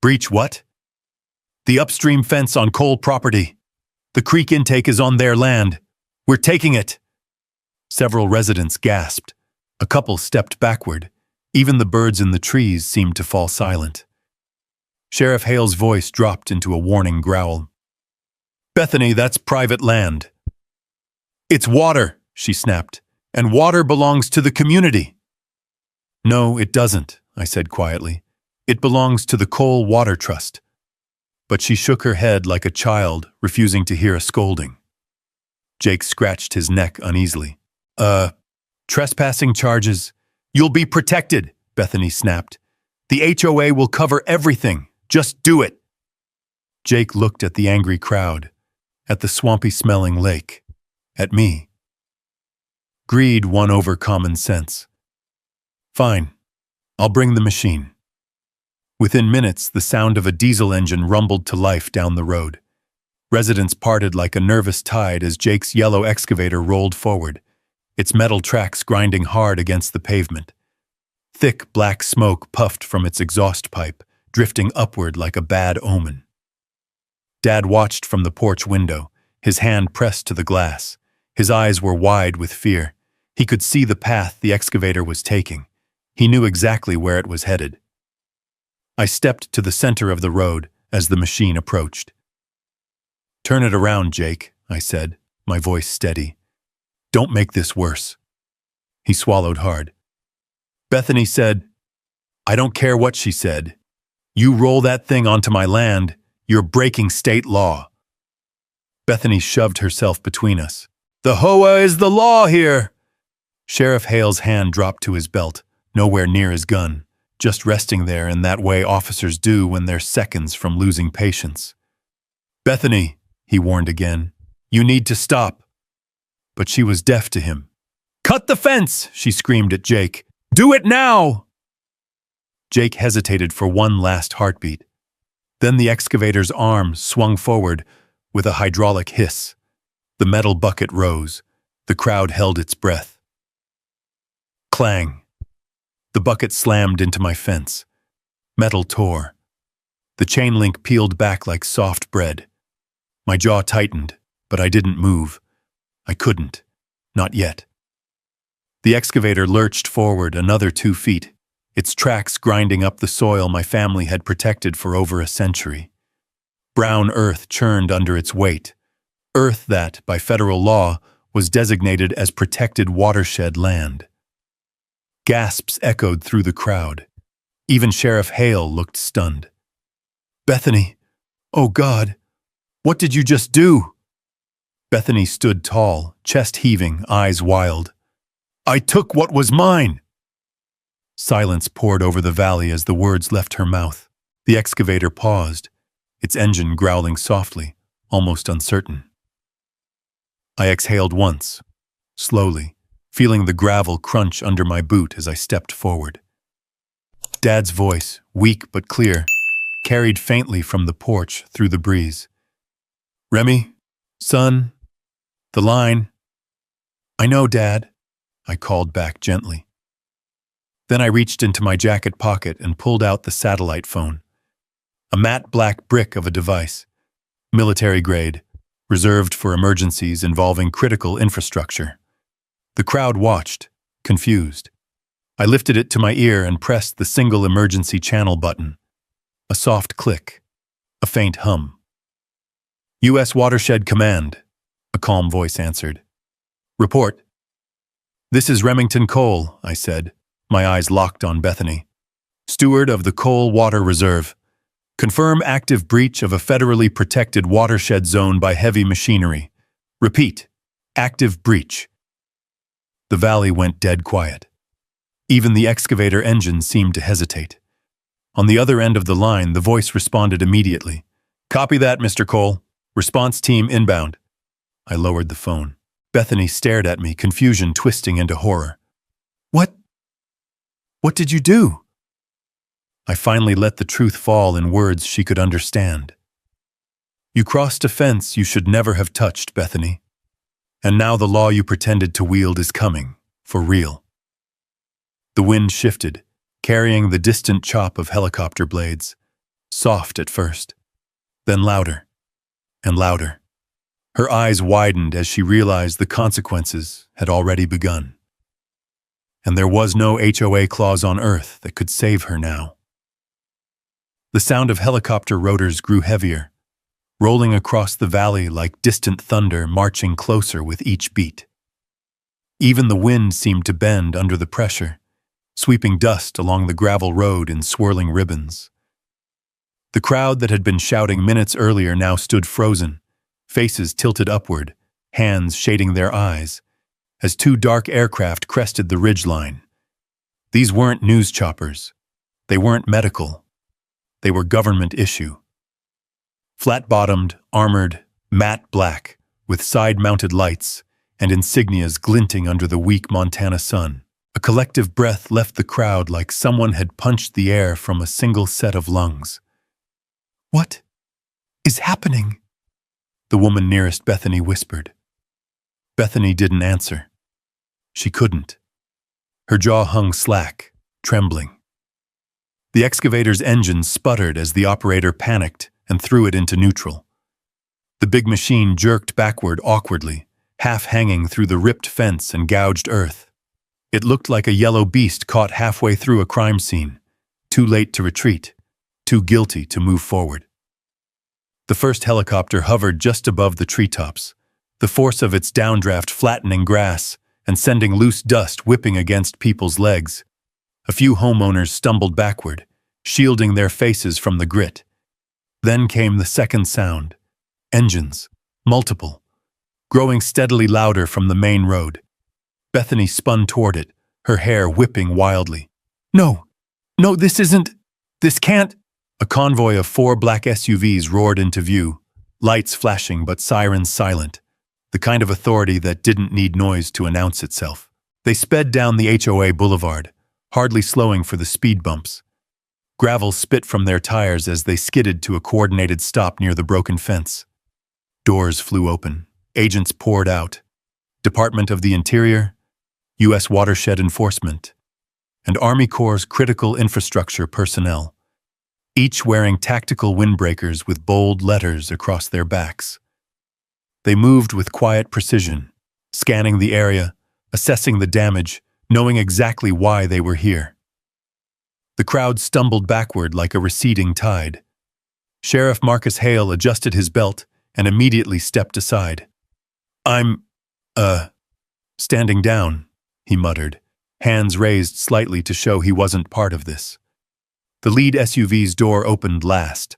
"Breach what?" "The upstream fence on Cole property. The creek intake is on their land. We're taking it!" Several residents gasped. A couple stepped backward. Even the birds in the trees seemed to fall silent. Sheriff Hale's voice dropped into a warning growl. "Bethany, that's private land." "It's water," she snapped, "and water belongs to the community." "No, it doesn't," I said quietly. "It belongs to the Cole Water Trust." But she shook her head like a child, refusing to hear a scolding. Jake scratched his neck uneasily. Trespassing charges." "You'll be protected," Bethany snapped. "The HOA will cover everything. Just do it." Jake looked at the angry crowd, at the swampy-smelling lake, at me. Greed won over common sense. "Fine. I'll bring the machine." Within minutes, the sound of a diesel engine rumbled to life down the road. Residents parted like a nervous tide as Jake's yellow excavator rolled forward, its metal tracks grinding hard against the pavement. Thick black smoke puffed from its exhaust pipe, drifting upward like a bad omen. Dad watched from the porch window, his hand pressed to the glass. His eyes were wide with fear. He could see the path the excavator was taking. He knew exactly where it was headed. I stepped to the center of the road as the machine approached. "Turn it around, Jake," I said, my voice steady. "Don't make this worse." He swallowed hard. Bethany said, "I don't care what she said. You roll that thing onto my land, you're breaking state law." Bethany shoved herself between us. "The HOA is the law here!" Sheriff Hale's hand dropped to his belt, nowhere near his gun, just resting there in that way officers do when they're seconds from losing patience. "Bethany," he warned again, "you need to stop." But she was deaf to him. "Cut the fence!" she screamed at Jake. "Do it now!" Jake hesitated for one last heartbeat. Then the excavator's arm swung forward with a hydraulic hiss. The metal bucket rose. The crowd held its breath. Clang! The bucket slammed into my fence. Metal tore. The chain link peeled back like soft bread. My jaw tightened, but I didn't move. I couldn't. Not yet. The excavator lurched forward another 2 feet, its tracks grinding up the soil my family had protected for over a century. Brown earth churned under its weight, earth that, by federal law, was designated as protected watershed land. Gasps echoed through the crowd. Even Sheriff Hale looked stunned. "Bethany, oh God, what did you just do?" Bethany stood tall, chest heaving, eyes wild. "I took what was mine!" Silence poured over the valley as the words left her mouth. The excavator paused, its engine growling softly, almost uncertain. I exhaled once, slowly, feeling the gravel crunch under my boot as I stepped forward. Dad's voice, weak but clear, carried faintly from the porch through the breeze. "Remy, son, the line." "I know, Dad," I called back gently. Then I reached into my jacket pocket and pulled out the satellite phone. A matte black brick of a device, military grade, reserved for emergencies involving critical infrastructure. The crowd watched, confused. I lifted it to my ear and pressed the single emergency channel button. A soft click, a faint hum. "U.S. Watershed Command," a calm voice answered. "Report." "This is Remington Cole," I said, my eyes locked on Bethany. "Steward of the Cole Water Reserve. Confirm active breach of a federally protected watershed zone by heavy machinery. Repeat, active breach." The valley went dead quiet. Even the excavator engine seemed to hesitate. On the other end of the line, the voice responded immediately. "Copy that, Mr. Cole. Response team inbound." I lowered the phone. Bethany stared at me, confusion twisting into horror. What did you do?" I finally let the truth fall in words she could understand. You crossed a fence you should never have touched, Bethany. And now the law you pretended to wield is coming, for real. The wind shifted, carrying the distant chop of helicopter blades, soft at first, then louder and louder. Her eyes widened as she realized the consequences had already begun. And there was no HOA clause on earth that could save her now. The sound of helicopter rotors grew heavier, rolling across the valley like distant thunder marching closer with each beat. Even the wind seemed to bend under the pressure, sweeping dust along the gravel road in swirling ribbons. The crowd that had been shouting minutes earlier now stood frozen, faces tilted upward, hands shading their eyes, as two dark aircraft crested the ridgeline. These weren't news choppers. They weren't medical. They were government issue. Flat-bottomed, armored, matte black, with side-mounted lights and insignias glinting under the weak Montana sun. A collective breath left the crowd like someone had punched the air from a single set of lungs. "What is happening?" the woman nearest Bethany whispered. Bethany didn't answer. She couldn't. Her jaw hung slack, trembling. The excavator's engine sputtered as the operator panicked and threw it into neutral. The big machine jerked backward awkwardly, half hanging through the ripped fence and gouged earth. It looked like a yellow beast caught halfway through a crime scene, too late to retreat, too guilty to move forward. The first helicopter hovered just above the treetops, the force of its downdraft flattening grass and sending loose dust whipping against people's legs. A few homeowners stumbled backward, shielding their faces from the grit. Then came the second sound. Engines, multiple, growing steadily louder from the main road. Bethany spun toward it, her hair whipping wildly. No, this can't." A convoy of 4 black SUVs roared into view, lights flashing but sirens silent, the kind of authority that didn't need noise to announce itself. They sped down the HOA boulevard, hardly slowing for the speed bumps. Gravel spit from their tires as they skidded to a coordinated stop near the broken fence. Doors flew open. Agents poured out. Department of the Interior, U.S. Watershed Enforcement, and Army Corps' critical infrastructure personnel, each wearing tactical windbreakers with bold letters across their backs. They moved with quiet precision, scanning the area, assessing the damage, knowing exactly why they were here. The crowd stumbled backward like a receding tide. Sheriff Marcus Hale adjusted his belt and immediately stepped aside. "I'm, standing down," he muttered, hands raised slightly to show he wasn't part of this. The lead SUV's door opened last.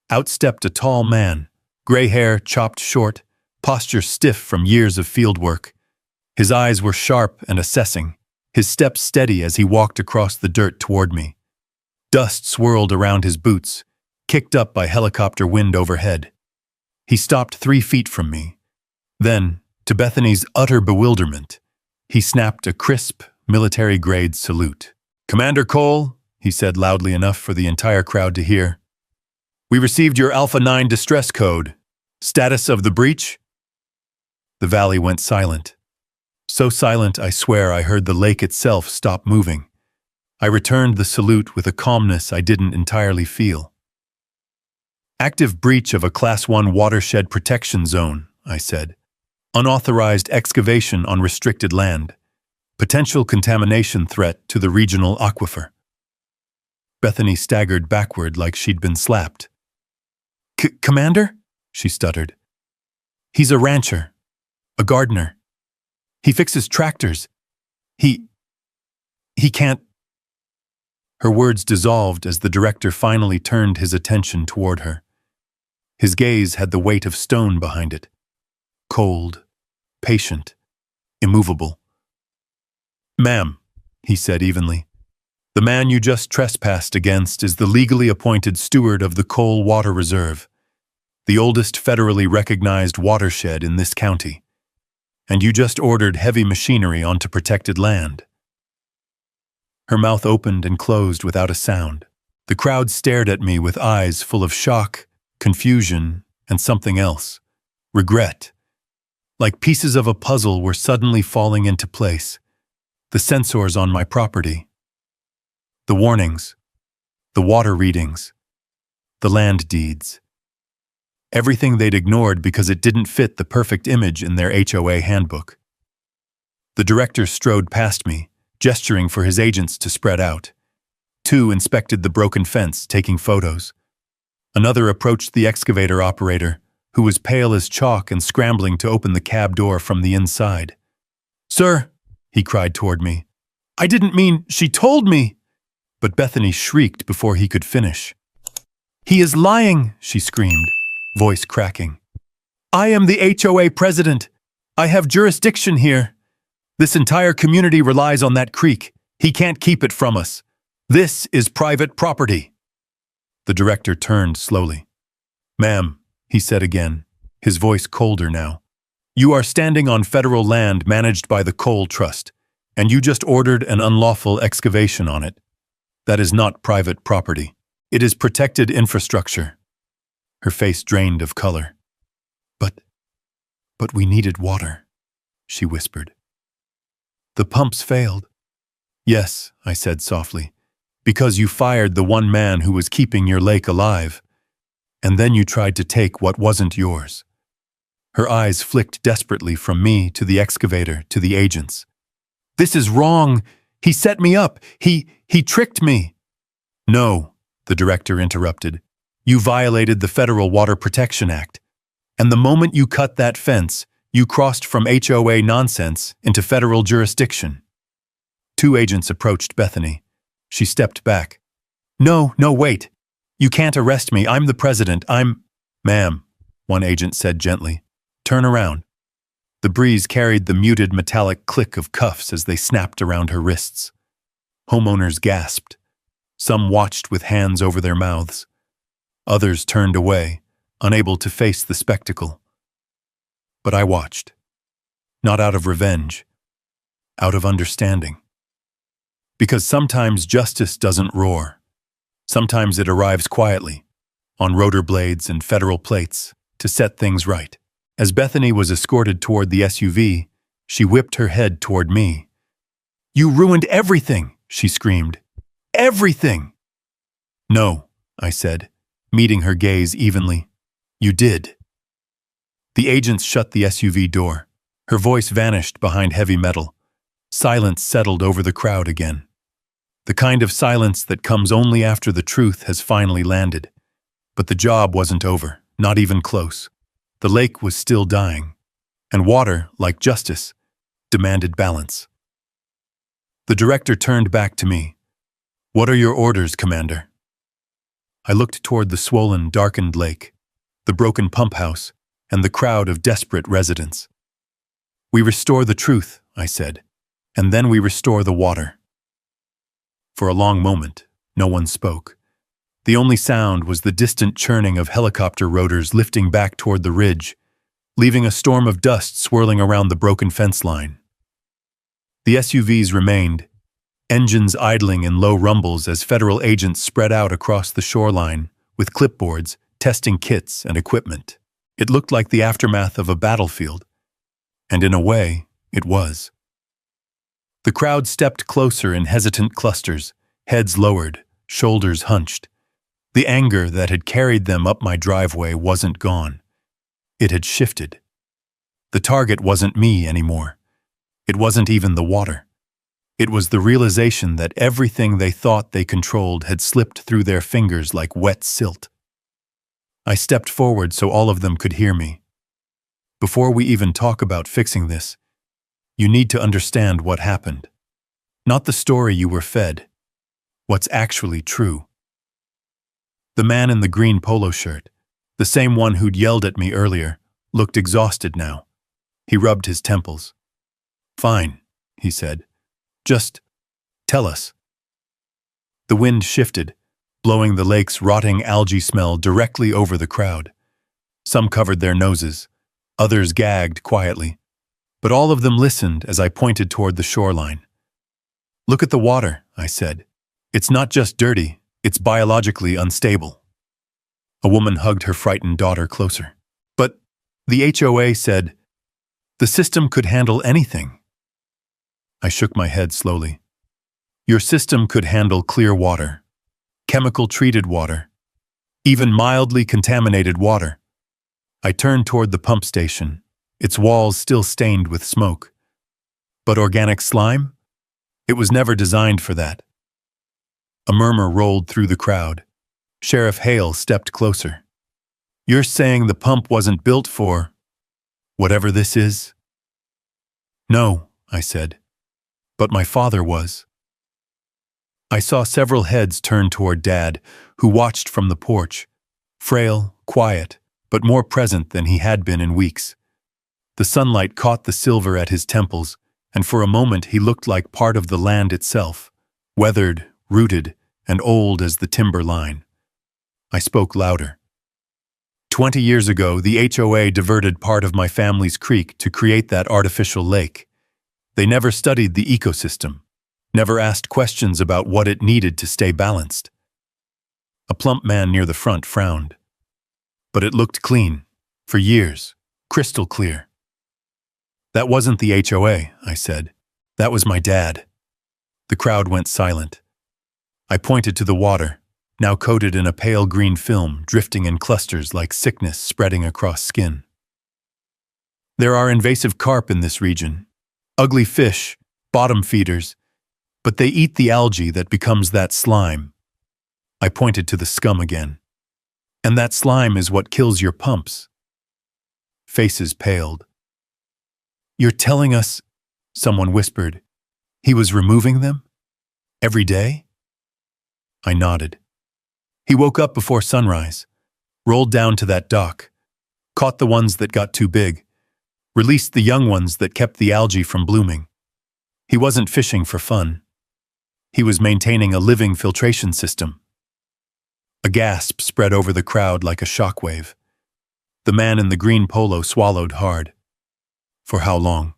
Out stepped a tall man, gray hair chopped short, posture stiff from years of field work. His eyes were sharp and assessing, his step steady as he walked across the dirt toward me. Dust swirled around his boots, kicked up by helicopter wind overhead. He stopped 3 feet from me. Then, to Bethany's utter bewilderment, he snapped a crisp, military-grade salute. "Commander Cole," he said loudly enough for the entire crowd to hear, "we received your Alpha 9 distress code. Status of the breach?" The valley went silent. So silent, I swear I heard the lake itself stop moving. I returned the salute with a calmness I didn't entirely feel. "Active breach of a Class 1 watershed protection zone," I said. "Unauthorized excavation on restricted land. Potential contamination threat to the regional aquifer." Bethany staggered backward like she'd been slapped. Commander?" she stuttered. "He's a rancher, a gardener. He fixes tractors. He can't—" Her words dissolved as the director finally turned his attention toward her. His gaze had the weight of stone behind it. Cold, patient, immovable. "Ma'am," he said evenly, "the man you just trespassed against is the legally appointed steward of the Cole Water Reserve, the oldest federally recognized watershed in this county. And you just ordered heavy machinery onto protected land." Her mouth opened and closed without a sound. The crowd stared at me with eyes full of shock, confusion, and something else. Regret. Like pieces of a puzzle were suddenly falling into place. The sensors on my property. The warnings. The water readings. The land deeds. Everything they'd ignored because it didn't fit the perfect image in their HOA handbook. The director strode past me, gesturing for his agents to spread out. Two inspected the broken fence, taking photos. Another approached the excavator operator, who was pale as chalk and scrambling to open the cab door from the inside. "Sir," he cried toward me. "I didn't mean, she told me." But Bethany shrieked before he could finish. "He is lying," she screamed, voice cracking. "I am the HOA president. I have jurisdiction here. This entire community relies on that creek. He can't keep it from us. This is private property." The director turned slowly. "Ma'am," he said again, his voice colder now, "you are standing on federal land managed by the Coal Trust, and you just ordered an unlawful excavation on it. That is not private property. It is protected infrastructure." Her face drained of color. But we needed water," she whispered. "The pumps failed." "Yes," I said softly, "because you fired the one man who was keeping your lake alive. And then you tried to take what wasn't yours." Her eyes flicked desperately from me to the excavator to the agents. "This is wrong. He set me up. He tricked me." "No," the director interrupted. "You violated the Federal Water Protection Act. And the moment you cut that fence, you crossed from HOA nonsense into federal jurisdiction." Two agents approached Bethany. She stepped back. No, wait. You can't arrest me. I'm the president. Ma'am," one agent said gently. "Turn around." The breeze carried the muted metallic click of cuffs as they snapped around her wrists. Homeowners gasped. Some watched with hands over their mouths. Others turned away, unable to face the spectacle. But I watched. Not out of revenge. Out of understanding. Because sometimes justice doesn't roar. Sometimes it arrives quietly, on rotor blades and federal plates, to set things right. As Bethany was escorted toward the SUV, she whipped her head toward me. "You ruined everything," she screamed. "Everything!" "No," I said, meeting her gaze evenly. "You did." The agents shut the SUV door. Her voice vanished behind heavy metal. Silence settled over the crowd again. The kind of silence that comes only after the truth has finally landed. But the job wasn't over, not even close. The lake was still dying, and water, like justice, demanded balance. The director turned back to me. "What are your orders, Commander?" I looked toward the swollen, darkened lake, the broken pump house, and the crowd of desperate residents. "We restore the truth," I said, "and then we restore the water." For a long moment, no one spoke. The only sound was the distant churning of helicopter rotors lifting back toward the ridge, leaving a storm of dust swirling around the broken fence line. The SUVs remained, engines idling in low rumbles as federal agents spread out across the shoreline with clipboards, testing kits and equipment. It looked like the aftermath of a battlefield, and in a way, it was. The crowd stepped closer in hesitant clusters, heads lowered, shoulders hunched. The anger that had carried them up my driveway wasn't gone. It had shifted. The target wasn't me anymore. It wasn't even the water. It was the realization that everything they thought they controlled had slipped through their fingers like wet silt. I stepped forward so all of them could hear me. "Before we even talk about fixing this, you need to understand what happened. Not the story you were fed. What's actually true." The man in the green polo shirt, the same one who'd yelled at me earlier, looked exhausted now. He rubbed his temples. "Fine," he said. "Just tell us." The wind shifted, blowing the lake's rotting algae smell directly over the crowd. Some covered their noses, others gagged quietly, but all of them listened as I pointed toward the shoreline. "Look at the water," I said. "It's not just dirty, it's biologically unstable." A woman hugged her frightened daughter closer. The HOA said, the system could handle anything. I shook my head slowly. Your system could handle clear water, chemical-treated water, even mildly contaminated water. I turned toward the pump station, its walls still stained with smoke. But organic slime? It was never designed for that. A murmur rolled through the crowd. Sheriff Hale stepped closer. You're saying the pump wasn't built for whatever this is? No, I said. But my father was. I saw several heads turn toward Dad, who watched from the porch, frail, quiet, but more present than he had been in weeks. The sunlight caught the silver at his temples, and for a moment he looked like part of the land itself, weathered, rooted, and old as the timber line. I spoke louder. 20 years ago, the HOA diverted part of my family's creek to create that artificial lake. They never studied the ecosystem, never asked questions about what it needed to stay balanced. A plump man near the front frowned. But it looked clean, for years, crystal clear. That wasn't the HOA, I said. That was my dad. The crowd went silent. I pointed to the water, now coated in a pale green film, drifting in clusters like sickness spreading across skin. There are invasive carp in this region, ugly fish, bottom feeders, but they eat the algae that becomes that slime. I pointed to the scum again. And that slime is what kills your pumps. Faces paled. You're telling us, someone whispered, he was removing them? Every day? I nodded. He woke up before sunrise, rolled down to that dock, caught the ones that got too big, released the young ones that kept the algae from blooming. He wasn't fishing for fun. He was maintaining a living filtration system. A gasp spread over the crowd like a shockwave. The man in the green polo swallowed hard. For how long?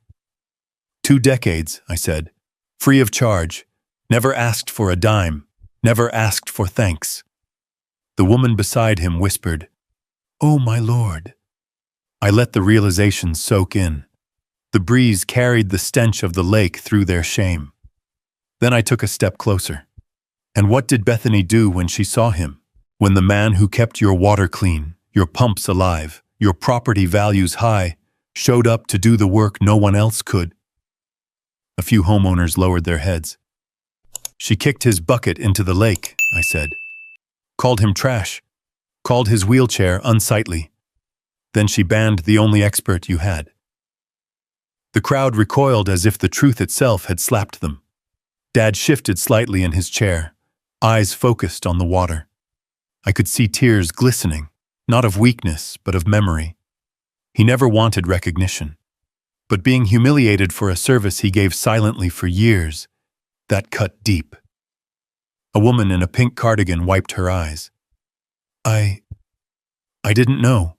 2 decades, I said. Free of charge. Never asked for a dime. Never asked for thanks. The woman beside him whispered, "Oh, my Lord." I let the realization soak in. The breeze carried the stench of the lake through their shame. Then I took a step closer. And what did Bethany do when she saw him? When the man who kept your water clean, your pumps alive, your property values high, showed up to do the work no one else could? A few homeowners lowered their heads. She kicked his bucket into the lake, I said. Called him trash. Called his wheelchair unsightly. Then she banned the only expert you had. The crowd recoiled as if the truth itself had slapped them. Dad shifted slightly in his chair, eyes focused on the water. I could see tears glistening, not of weakness, but of memory. He never wanted recognition. But being humiliated for a service he gave silently for years, that cut deep. A woman in a pink cardigan wiped her eyes. I didn't know.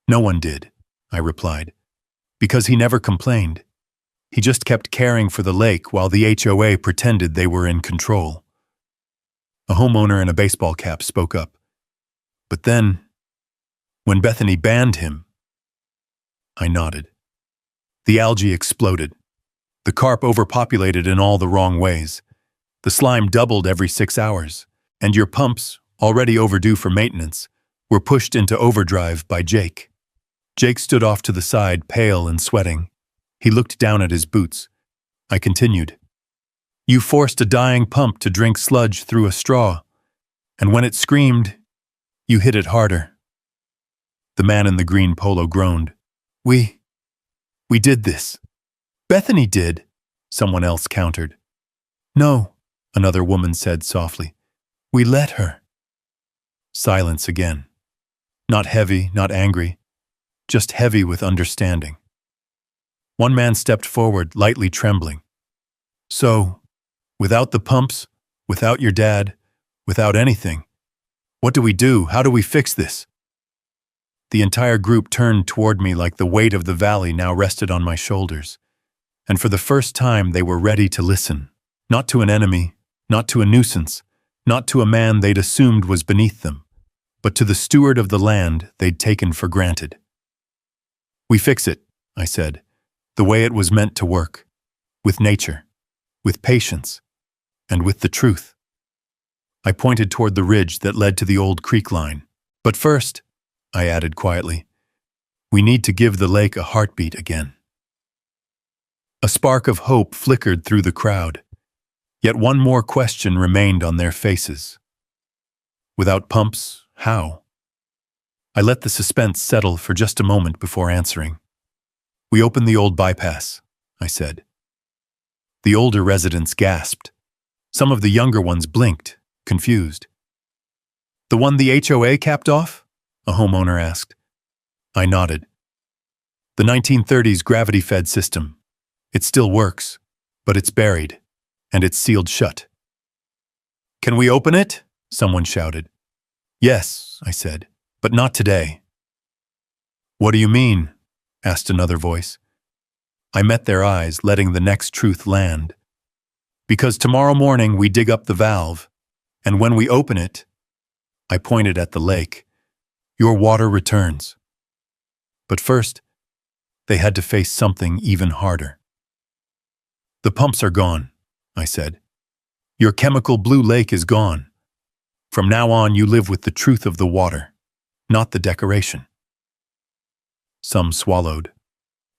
No one did, I replied, because he never complained. He just kept caring for the lake while the HOA pretended they were in control. A homeowner in a baseball cap spoke up. But then, when Bethany banned him, I nodded. The algae exploded. The carp overpopulated in all the wrong ways. The slime doubled every 6 hours, and your pumps, already overdue for maintenance, were pushed into overdrive by Jake. Jake stood off to the side, pale and sweating. He looked down at his boots. I continued. You forced a dying pump to drink sludge through a straw, and when it screamed, you hit it harder. The man in the green polo groaned. We did this. Bethany did, someone else countered. No, another woman said softly. We let her. Silence again. Not heavy, not angry, just heavy with understanding. One man stepped forward, lightly trembling. So, without the pumps, without your dad, without anything, what do we do? How do we fix this? The entire group turned toward me like the weight of the valley now rested on my shoulders. And for the first time they were ready to listen. Not to an enemy, not to a nuisance, not to a man they'd assumed was beneath them, but to the steward of the land they'd taken for granted. We fix it, I said, the way it was meant to work, with nature, with patience, and with the truth. I pointed toward the ridge that led to the old creek line. But first, I added quietly, we need to give the lake a heartbeat again. A spark of hope flickered through the crowd, yet one more question remained on their faces. Without pumps, how? I let the suspense settle for just a moment before answering. We opened the old bypass, I said. The older residents gasped. Some of the younger ones blinked, confused. The one the HOA capped off? A homeowner asked. I nodded. The 1930s gravity-fed system. It still works, but it's buried, and it's sealed shut. Can we open it? Someone shouted. Yes, I said, but not today. What do you mean? Asked another voice. I met their eyes, letting the next truth land. Because tomorrow morning we dig up the valve, and when we open it, I pointed at the lake, your water returns. But first, they had to face something even harder. The pumps are gone, I said. Your chemical blue lake is gone. From now on, you live with the truth of the water, not the decoration. Some swallowed.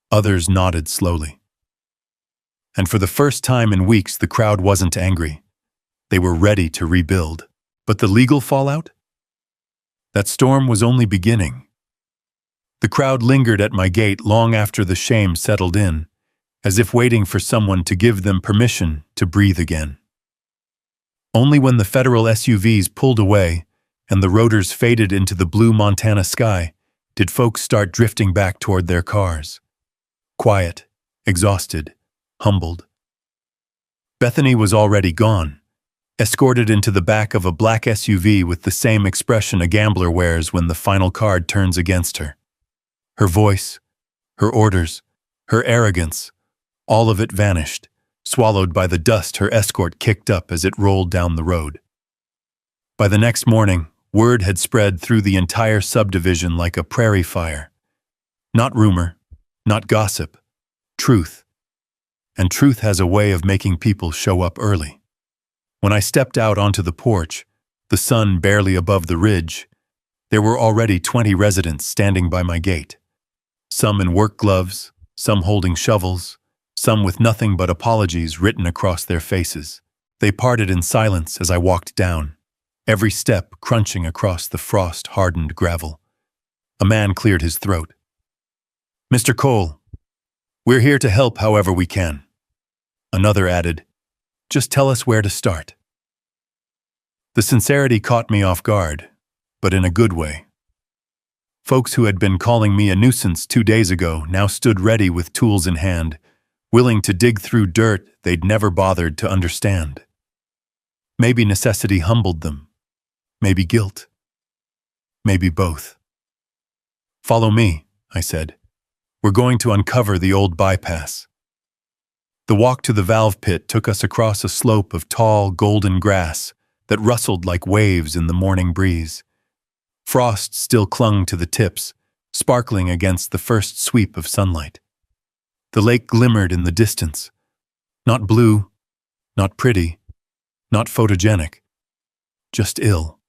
Others nodded slowly. And for the first time in weeks, the crowd wasn't angry. They were ready to rebuild. But the legal fallout? That storm was only beginning. The crowd lingered at my gate long after the shame settled in, as if waiting for someone to give them permission to breathe again. Only when the federal SUVs pulled away and the rotors faded into the blue Montana sky did folks start drifting back toward their cars. Quiet, exhausted, humbled. Bethany was already gone, escorted into the back of a black SUV with the same expression a gambler wears when the final card turns against her. Her voice, her orders, her arrogance, all of it vanished, swallowed by the dust her escort kicked up as it rolled down the road. By the next morning, word had spread through the entire subdivision like a prairie fire. Not rumor, not gossip, truth. And truth has a way of making people show up early. When I stepped out onto the porch, the sun barely above the ridge, there were already 20 residents standing by my gate. Some in work gloves, some holding shovels, some with nothing but apologies written across their faces. They parted in silence as I walked down, every step crunching across the frost-hardened gravel. A man cleared his throat. Mr. Cole, we're here to help however we can. Another added, just tell us where to start. The sincerity caught me off guard, but in a good way. Folks who had been calling me a nuisance 2 days ago now stood ready with tools in hand, willing to dig through dirt they'd never bothered to understand. Maybe necessity humbled them, maybe guilt, maybe both. Follow me, I said. We're going to uncover the old bypass. The walk to the valve pit took us across a slope of tall, golden grass that rustled like waves in the morning breeze. Frost still clung to the tips, sparkling against the first sweep of sunlight. The lake glimmered in the distance. Not blue, not pretty, not photogenic, just ill.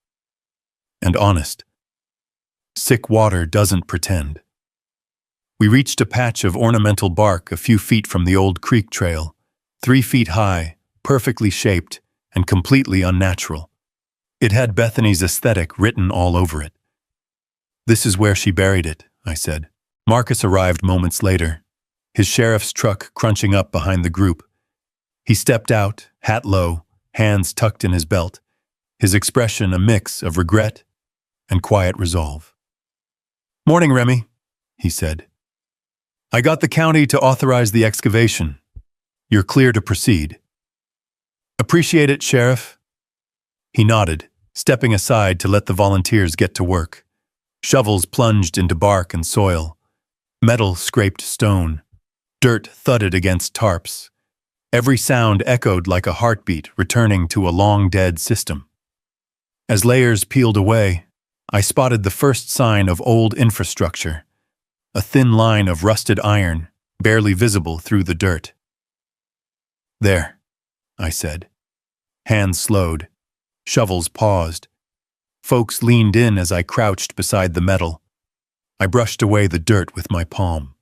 And honest. Sick water doesn't pretend. We reached a patch of ornamental bark a few feet from the old creek trail, 3 feet high, perfectly shaped, and completely unnatural. It had Bethany's aesthetic written all over it. This is where she buried it, I said. Marcus arrived moments later, his sheriff's truck crunching up behind the group. He stepped out, hat low, hands tucked in his belt, his expression a mix of regret and quiet resolve. Morning, Remy, he said. I got the county to authorize the excavation. You're clear to proceed. Appreciate it, Sheriff. He nodded, stepping aside to let the volunteers get to work. Shovels plunged into bark and soil. Metal scraped stone. Dirt thudded against tarps. Every sound echoed like a heartbeat returning to a long-dead system. As layers peeled away, I spotted the first sign of old infrastructure. a thin line of rusted iron, barely visible through the dirt. "There," I said. Hands slowed. Shovels paused. Folks leaned in as I crouched beside the metal. I brushed away the dirt with my palm.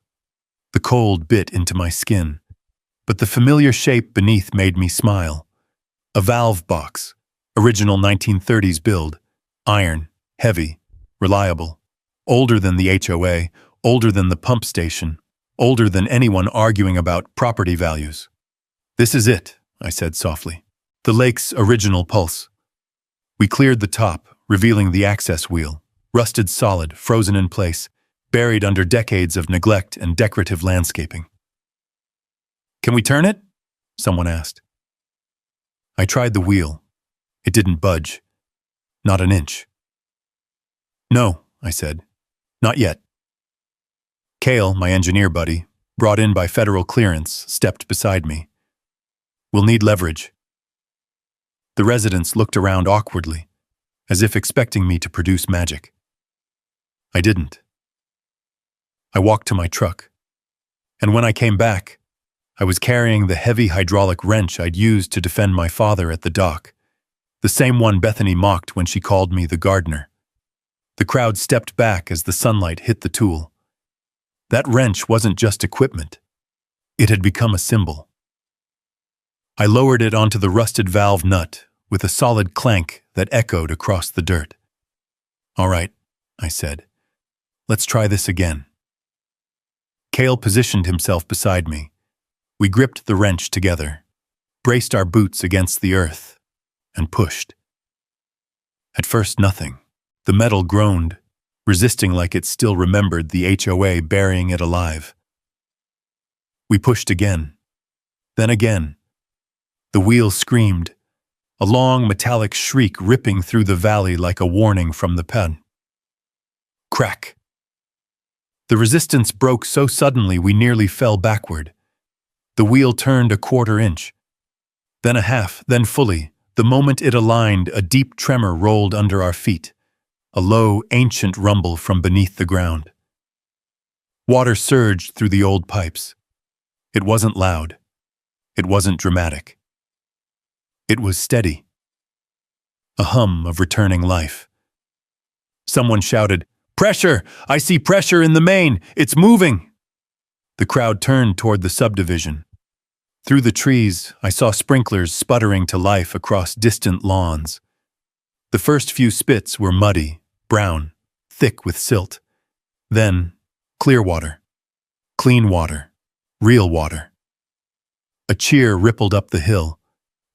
The cold bit into my skin, but the familiar shape beneath made me smile. A valve box, original 1930s build, iron, heavy, reliable, older than the HOA, older than the pump station, older than anyone arguing about property values. "This is it," I said softly. "The lake's original pulse." We cleared the top, revealing the access wheel, rusted solid, frozen in place, buried under decades of neglect and decorative landscaping. "Can we turn it?" someone asked. I tried the wheel. It didn't budge. Not an inch. "No," I said. "Not yet." Cale, my engineer buddy, brought in by federal clearance, stepped beside me. "We'll need leverage." The residents looked around awkwardly, as if expecting me to produce magic. I didn't. I walked to my truck, and when I came back, I was carrying the heavy hydraulic wrench I'd used to defend my father at the dock, the same one Bethany mocked when she called me the gardener. The crowd stepped back as the sunlight hit the tool. That wrench wasn't just equipment. It had become a symbol. I lowered it onto the rusted valve nut with a solid clank that echoed across the dirt. "All right," I said. "Let's try this again." Cale positioned himself beside me. We gripped the wrench together, braced our boots against the earth, and pushed. At first, nothing. The metal groaned, resisting like it still remembered the HOA burying it alive. We pushed again, then again. The wheel screamed, a long metallic shriek ripping through the valley like a warning from the pen. Crack! The resistance broke so suddenly we nearly fell backward. The wheel turned a quarter inch, then a half, then fully. The moment it aligned, a deep tremor rolled under our feet, a low, ancient rumble from beneath the ground. Water surged through the old pipes. It wasn't loud. It wasn't dramatic. It was steady. A hum of returning life. Someone shouted, "Pressure! I see pressure in the main! It's moving!" The crowd turned toward the subdivision. Through the trees, I saw sprinklers sputtering to life across distant lawns. The first few spits were muddy, brown, thick with silt. Then, clear water. Clean water. Real water. A cheer rippled up the hill.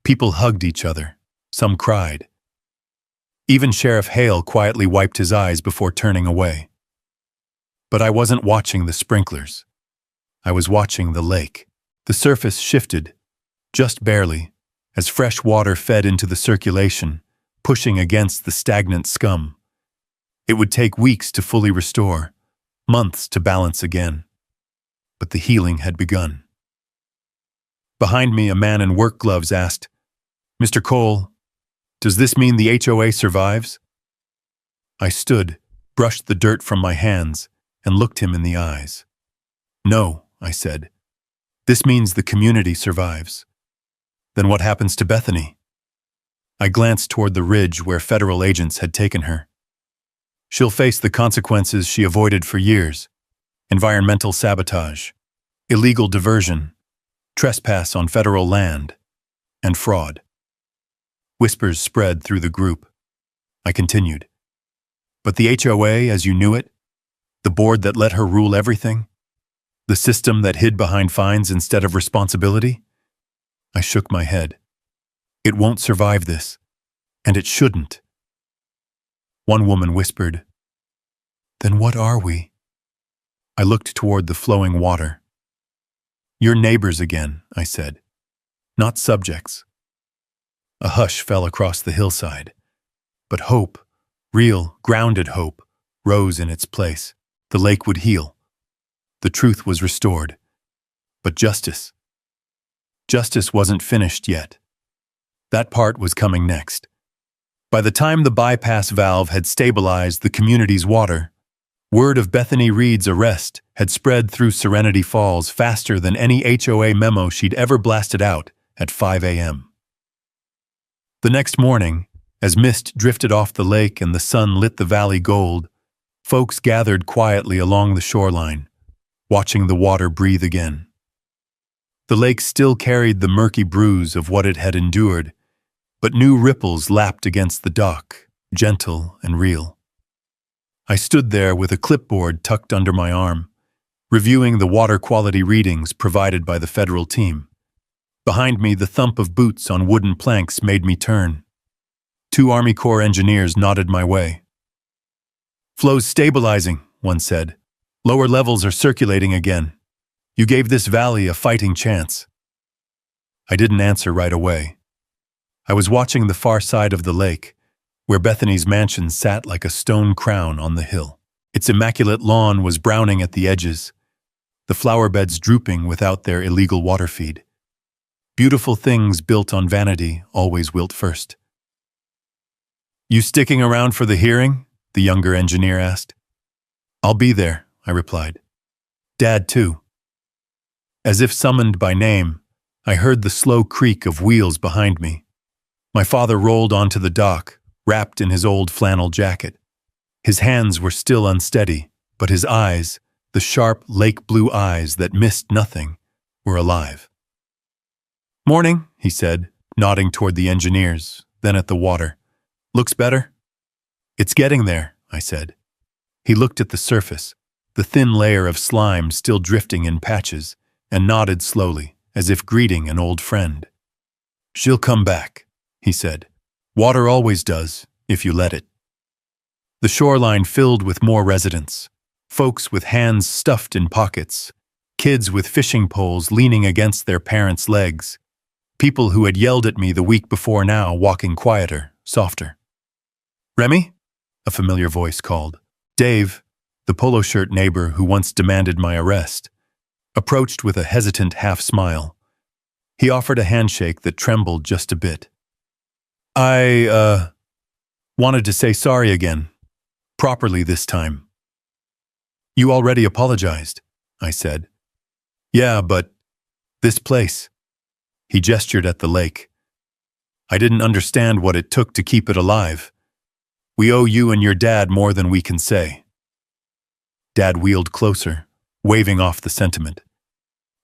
People hugged each other. Some cried. Even Sheriff Hale quietly wiped his eyes before turning away. But I wasn't watching the sprinklers. I was watching the lake. The surface shifted, just barely, as fresh water fed into the circulation, pushing against the stagnant scum. It would take weeks to fully restore, months to balance again. But the healing had begun. Behind me, a man in work gloves asked, "Mr. Cole, does this mean the HOA survives?" I stood, brushed the dirt from my hands, and looked him in the eyes. "No," I said. "This means the community survives." "Then what happens to Bethany?" I glanced toward the ridge where federal agents had taken her. "She'll face the consequences she avoided for years: environmental sabotage, illegal diversion, trespass on federal land, and fraud." Whispers spread through the group. I continued. "But the HOA as you knew it, the board that let her rule everything, the system that hid behind fines instead of responsibility?" I shook my head. "It won't survive this, and it shouldn't." One woman whispered, "Then what are we?" I looked toward the flowing water. "You're neighbors again," I said, "not subjects." A hush fell across the hillside, but hope, real, grounded hope, rose in its place. The lake would heal. The truth was restored. But justice wasn't finished yet. That part was coming next. By the time the bypass valve had stabilized the community's water, Word of Bethany Reed's arrest had spread through Serenity Falls faster than any HOA memo she'd ever blasted out at 5 a.m. The next morning, as mist drifted off the lake and the sun lit the valley gold, folks gathered quietly along the shoreline, watching the water breathe again. The lake still carried the murky bruise of what it had endured, but new ripples lapped against the dock, gentle and real. I stood there with a clipboard tucked under my arm, reviewing the water quality readings provided by the federal team. Behind me, the thump of boots on wooden planks made me turn. 2 Army Corps engineers nodded my way. "Flow's stabilizing," one said. "Lower levels are circulating again. You gave this valley a fighting chance." I didn't answer right away. I was watching the far side of the lake, where Bethany's mansion sat like a stone crown on the hill. Its immaculate lawn was browning at the edges, the flower beds drooping without their illegal water feed. Beautiful things built on vanity always wilt first. "You sticking around for the hearing?" the younger engineer asked. "I'll be there," I replied. "Dad, too." As if summoned by name, I heard the slow creak of wheels behind me. My father rolled onto the dock, wrapped in his old flannel jacket. His hands were still unsteady, but his eyes, the sharp lake blue eyes that missed nothing, were alive. "Morning," he said, nodding toward the engineers, then at the water. "Looks better?" "It's getting there," I said. He looked at the surface, the thin layer of slime still drifting in patches, and nodded slowly, as if greeting an old friend. "She'll come back," he said. "Water always does, if you let it." The shoreline filled with more residents, folks with hands stuffed in pockets, kids with fishing poles leaning against their parents' legs, people who had yelled at me the week before now walking quieter, softer. "Remy?" a familiar voice called. Dave, the polo shirt neighbor who once demanded my arrest, approached with a hesitant half-smile. He offered a handshake that trembled just a bit. "I, wanted to say sorry again. Properly this time." "You already apologized," I said. "Yeah, but this place." He gestured at the lake. "I didn't understand what it took to keep it alive. We owe you and your dad more than we can say." Dad wheeled closer, waving off the sentiment.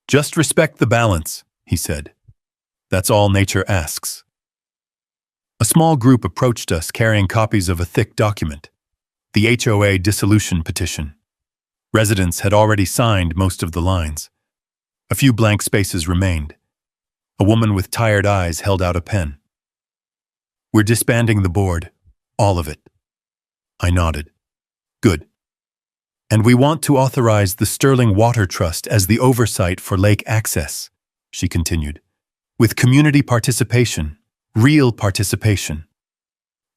"Just respect the balance," he said. "That's all nature asks." A small group approached us carrying copies of a thick document, the HOA dissolution petition. Residents had already signed most of the lines. A few blank spaces remained. A woman with tired eyes held out a pen. "We're disbanding the board, all of it." I nodded. "Good. And we want to authorize the Sterling Water Trust as the oversight for lake access," she continued, "with community participation, real participation."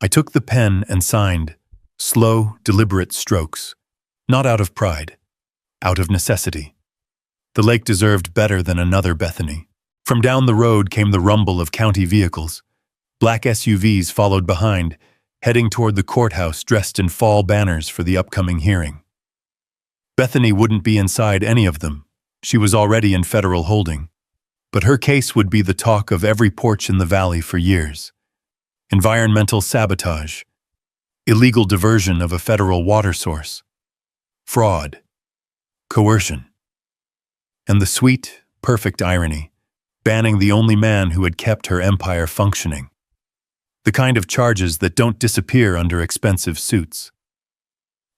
I took the pen and signed, slow, deliberate strokes, not out of pride, out of necessity. The lake deserved better than another Bethany. From down the road came the rumble of county vehicles. Black SUVs followed behind, heading toward the courthouse dressed in fall banners for the upcoming hearing. Bethany wouldn't be inside any of them. She was already in federal holding. But her case would be the talk of every porch in the valley for years. Environmental sabotage, illegal diversion of a federal water source, fraud, coercion, and the sweet, perfect irony, banning the only man who had kept her empire functioning. The kind of charges that don't disappear under expensive suits.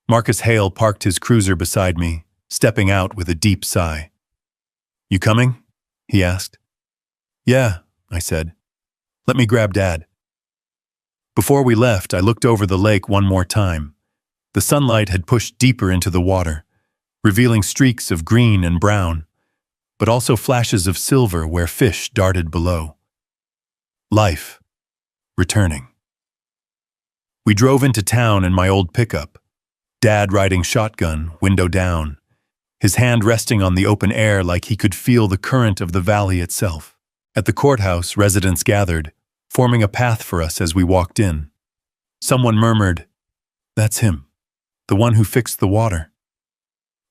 Marcus Hale parked his cruiser beside me, stepping out with a deep sigh. "You coming?" he asked. "Yeah," I said. "Let me grab Dad." Before we left, I looked over the lake one more time. The sunlight had pushed deeper into the water, revealing streaks of green and brown, but also flashes of silver where fish darted below. Life, returning. We drove into town in my old pickup, Dad riding shotgun, window down, his hand resting on the open air like he could feel the current of the valley itself. At the courthouse, residents gathered, forming a path for us as we walked in. Someone murmured, "That's him, The one who fixed the water.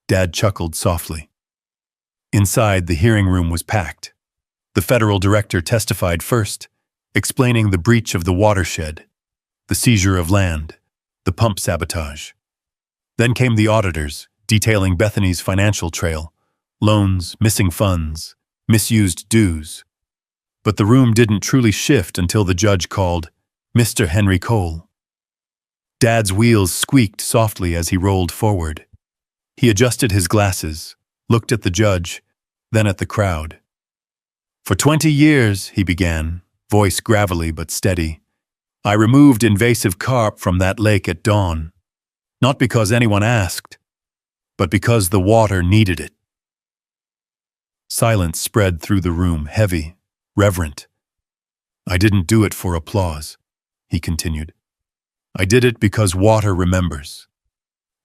Dad chuckled softly. Inside, the hearing room was packed. The federal director testified first, explaining the breach of the watershed, the seizure of land, the pump sabotage. Then came the auditors, detailing Bethany's financial trail, loans, missing funds, misused dues. But the room didn't truly shift until the judge called Mr. Henry Cole. Dad's wheels squeaked softly as he rolled forward. He adjusted his glasses, looked at the judge, then at the crowd. "For 20 years, he began, voice gravelly but steady, "I removed invasive carp from that lake at dawn, not because anyone asked, but because the water needed it." Silence spread through the room, heavy, reverent. "I didn't do it for applause," he continued. "I did it because water remembers.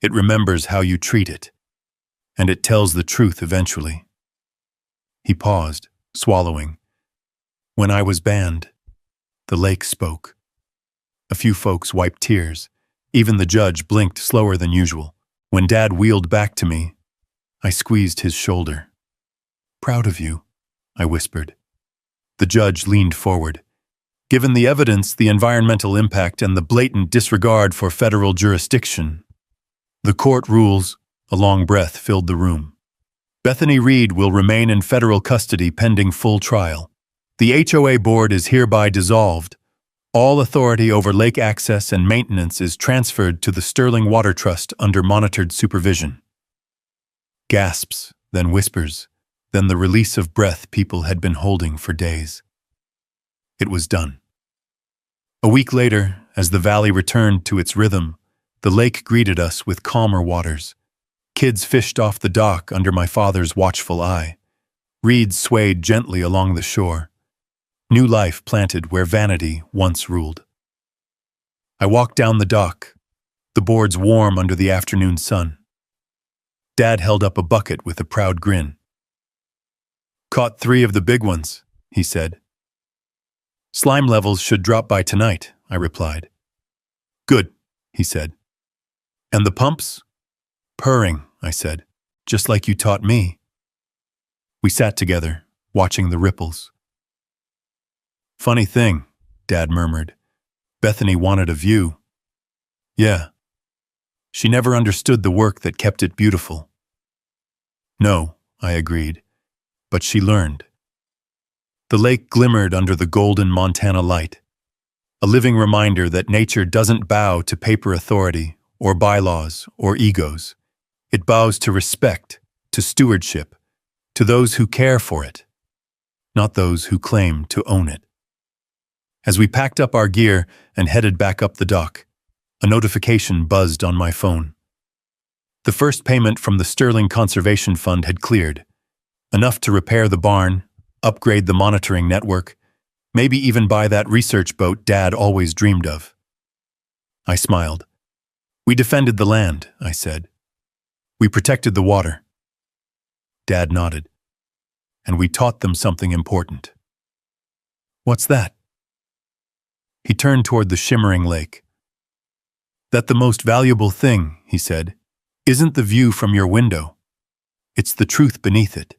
It remembers how you treat it, and it tells the truth eventually." He paused, swallowing. "When I was banned, the lake spoke." A few folks wiped tears. Even the judge blinked slower than usual. When Dad wheeled back to me, I squeezed his shoulder. "Proud of you," I whispered. The judge leaned forward. Given the evidence, the environmental impact, and the blatant disregard for federal jurisdiction, the court rules. A long breath filled the room. "Bethany Reed will remain in federal custody pending full trial. The HOA board is hereby dissolved. All authority over lake access and maintenance is transferred to the Sterling Water Trust under monitored supervision." Gasps, then whispers, then the release of breath people had been holding for days. It was done. A week later, as the valley returned to its rhythm, the lake greeted us with calmer waters. Kids fished off the dock under my father's watchful eye. Reeds swayed gently along the shore. New life planted where vanity once ruled. I walked down the dock, the boards warm under the afternoon sun. Dad held up a bucket with a proud grin. "Caught 3 of the big ones," he said. "Slime levels should drop by tonight," I replied. "Good," he said. "And the pumps?" "Purring," I said, "just like you taught me." We sat together, watching the ripples. "Funny thing," Dad murmured. "Bethany wanted a view." "Yeah. She never understood the work that kept it beautiful." "No," I agreed, "but she learned." The lake glimmered under the golden Montana light, a living reminder that nature doesn't bow to paper authority or bylaws or egos. It bows to respect, to stewardship, to those who care for it, not those who claim to own it. As we packed up our gear and headed back up the dock, a notification buzzed on my phone. The first payment from the Sterling Conservation Fund had cleared, enough to repair the barn, upgrade the monitoring network, maybe even buy that research boat Dad always dreamed of. I smiled. "We defended the land," I said. "We protected the water." Dad nodded. "And we taught them something important." "What's that?" He turned toward the shimmering lake. "That the most valuable thing," he said, "isn't the view from your window. It's the truth beneath it."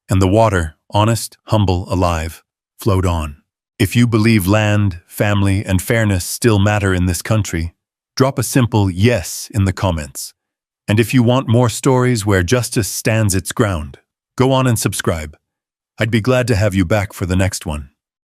And the water, honest, humble, alive, flowed on. If you believe land, family, and fairness still matter in this country, drop a simple yes in the comments. And if you want more stories where justice stands its ground, go on and subscribe. I'd be glad to have you back for the next one.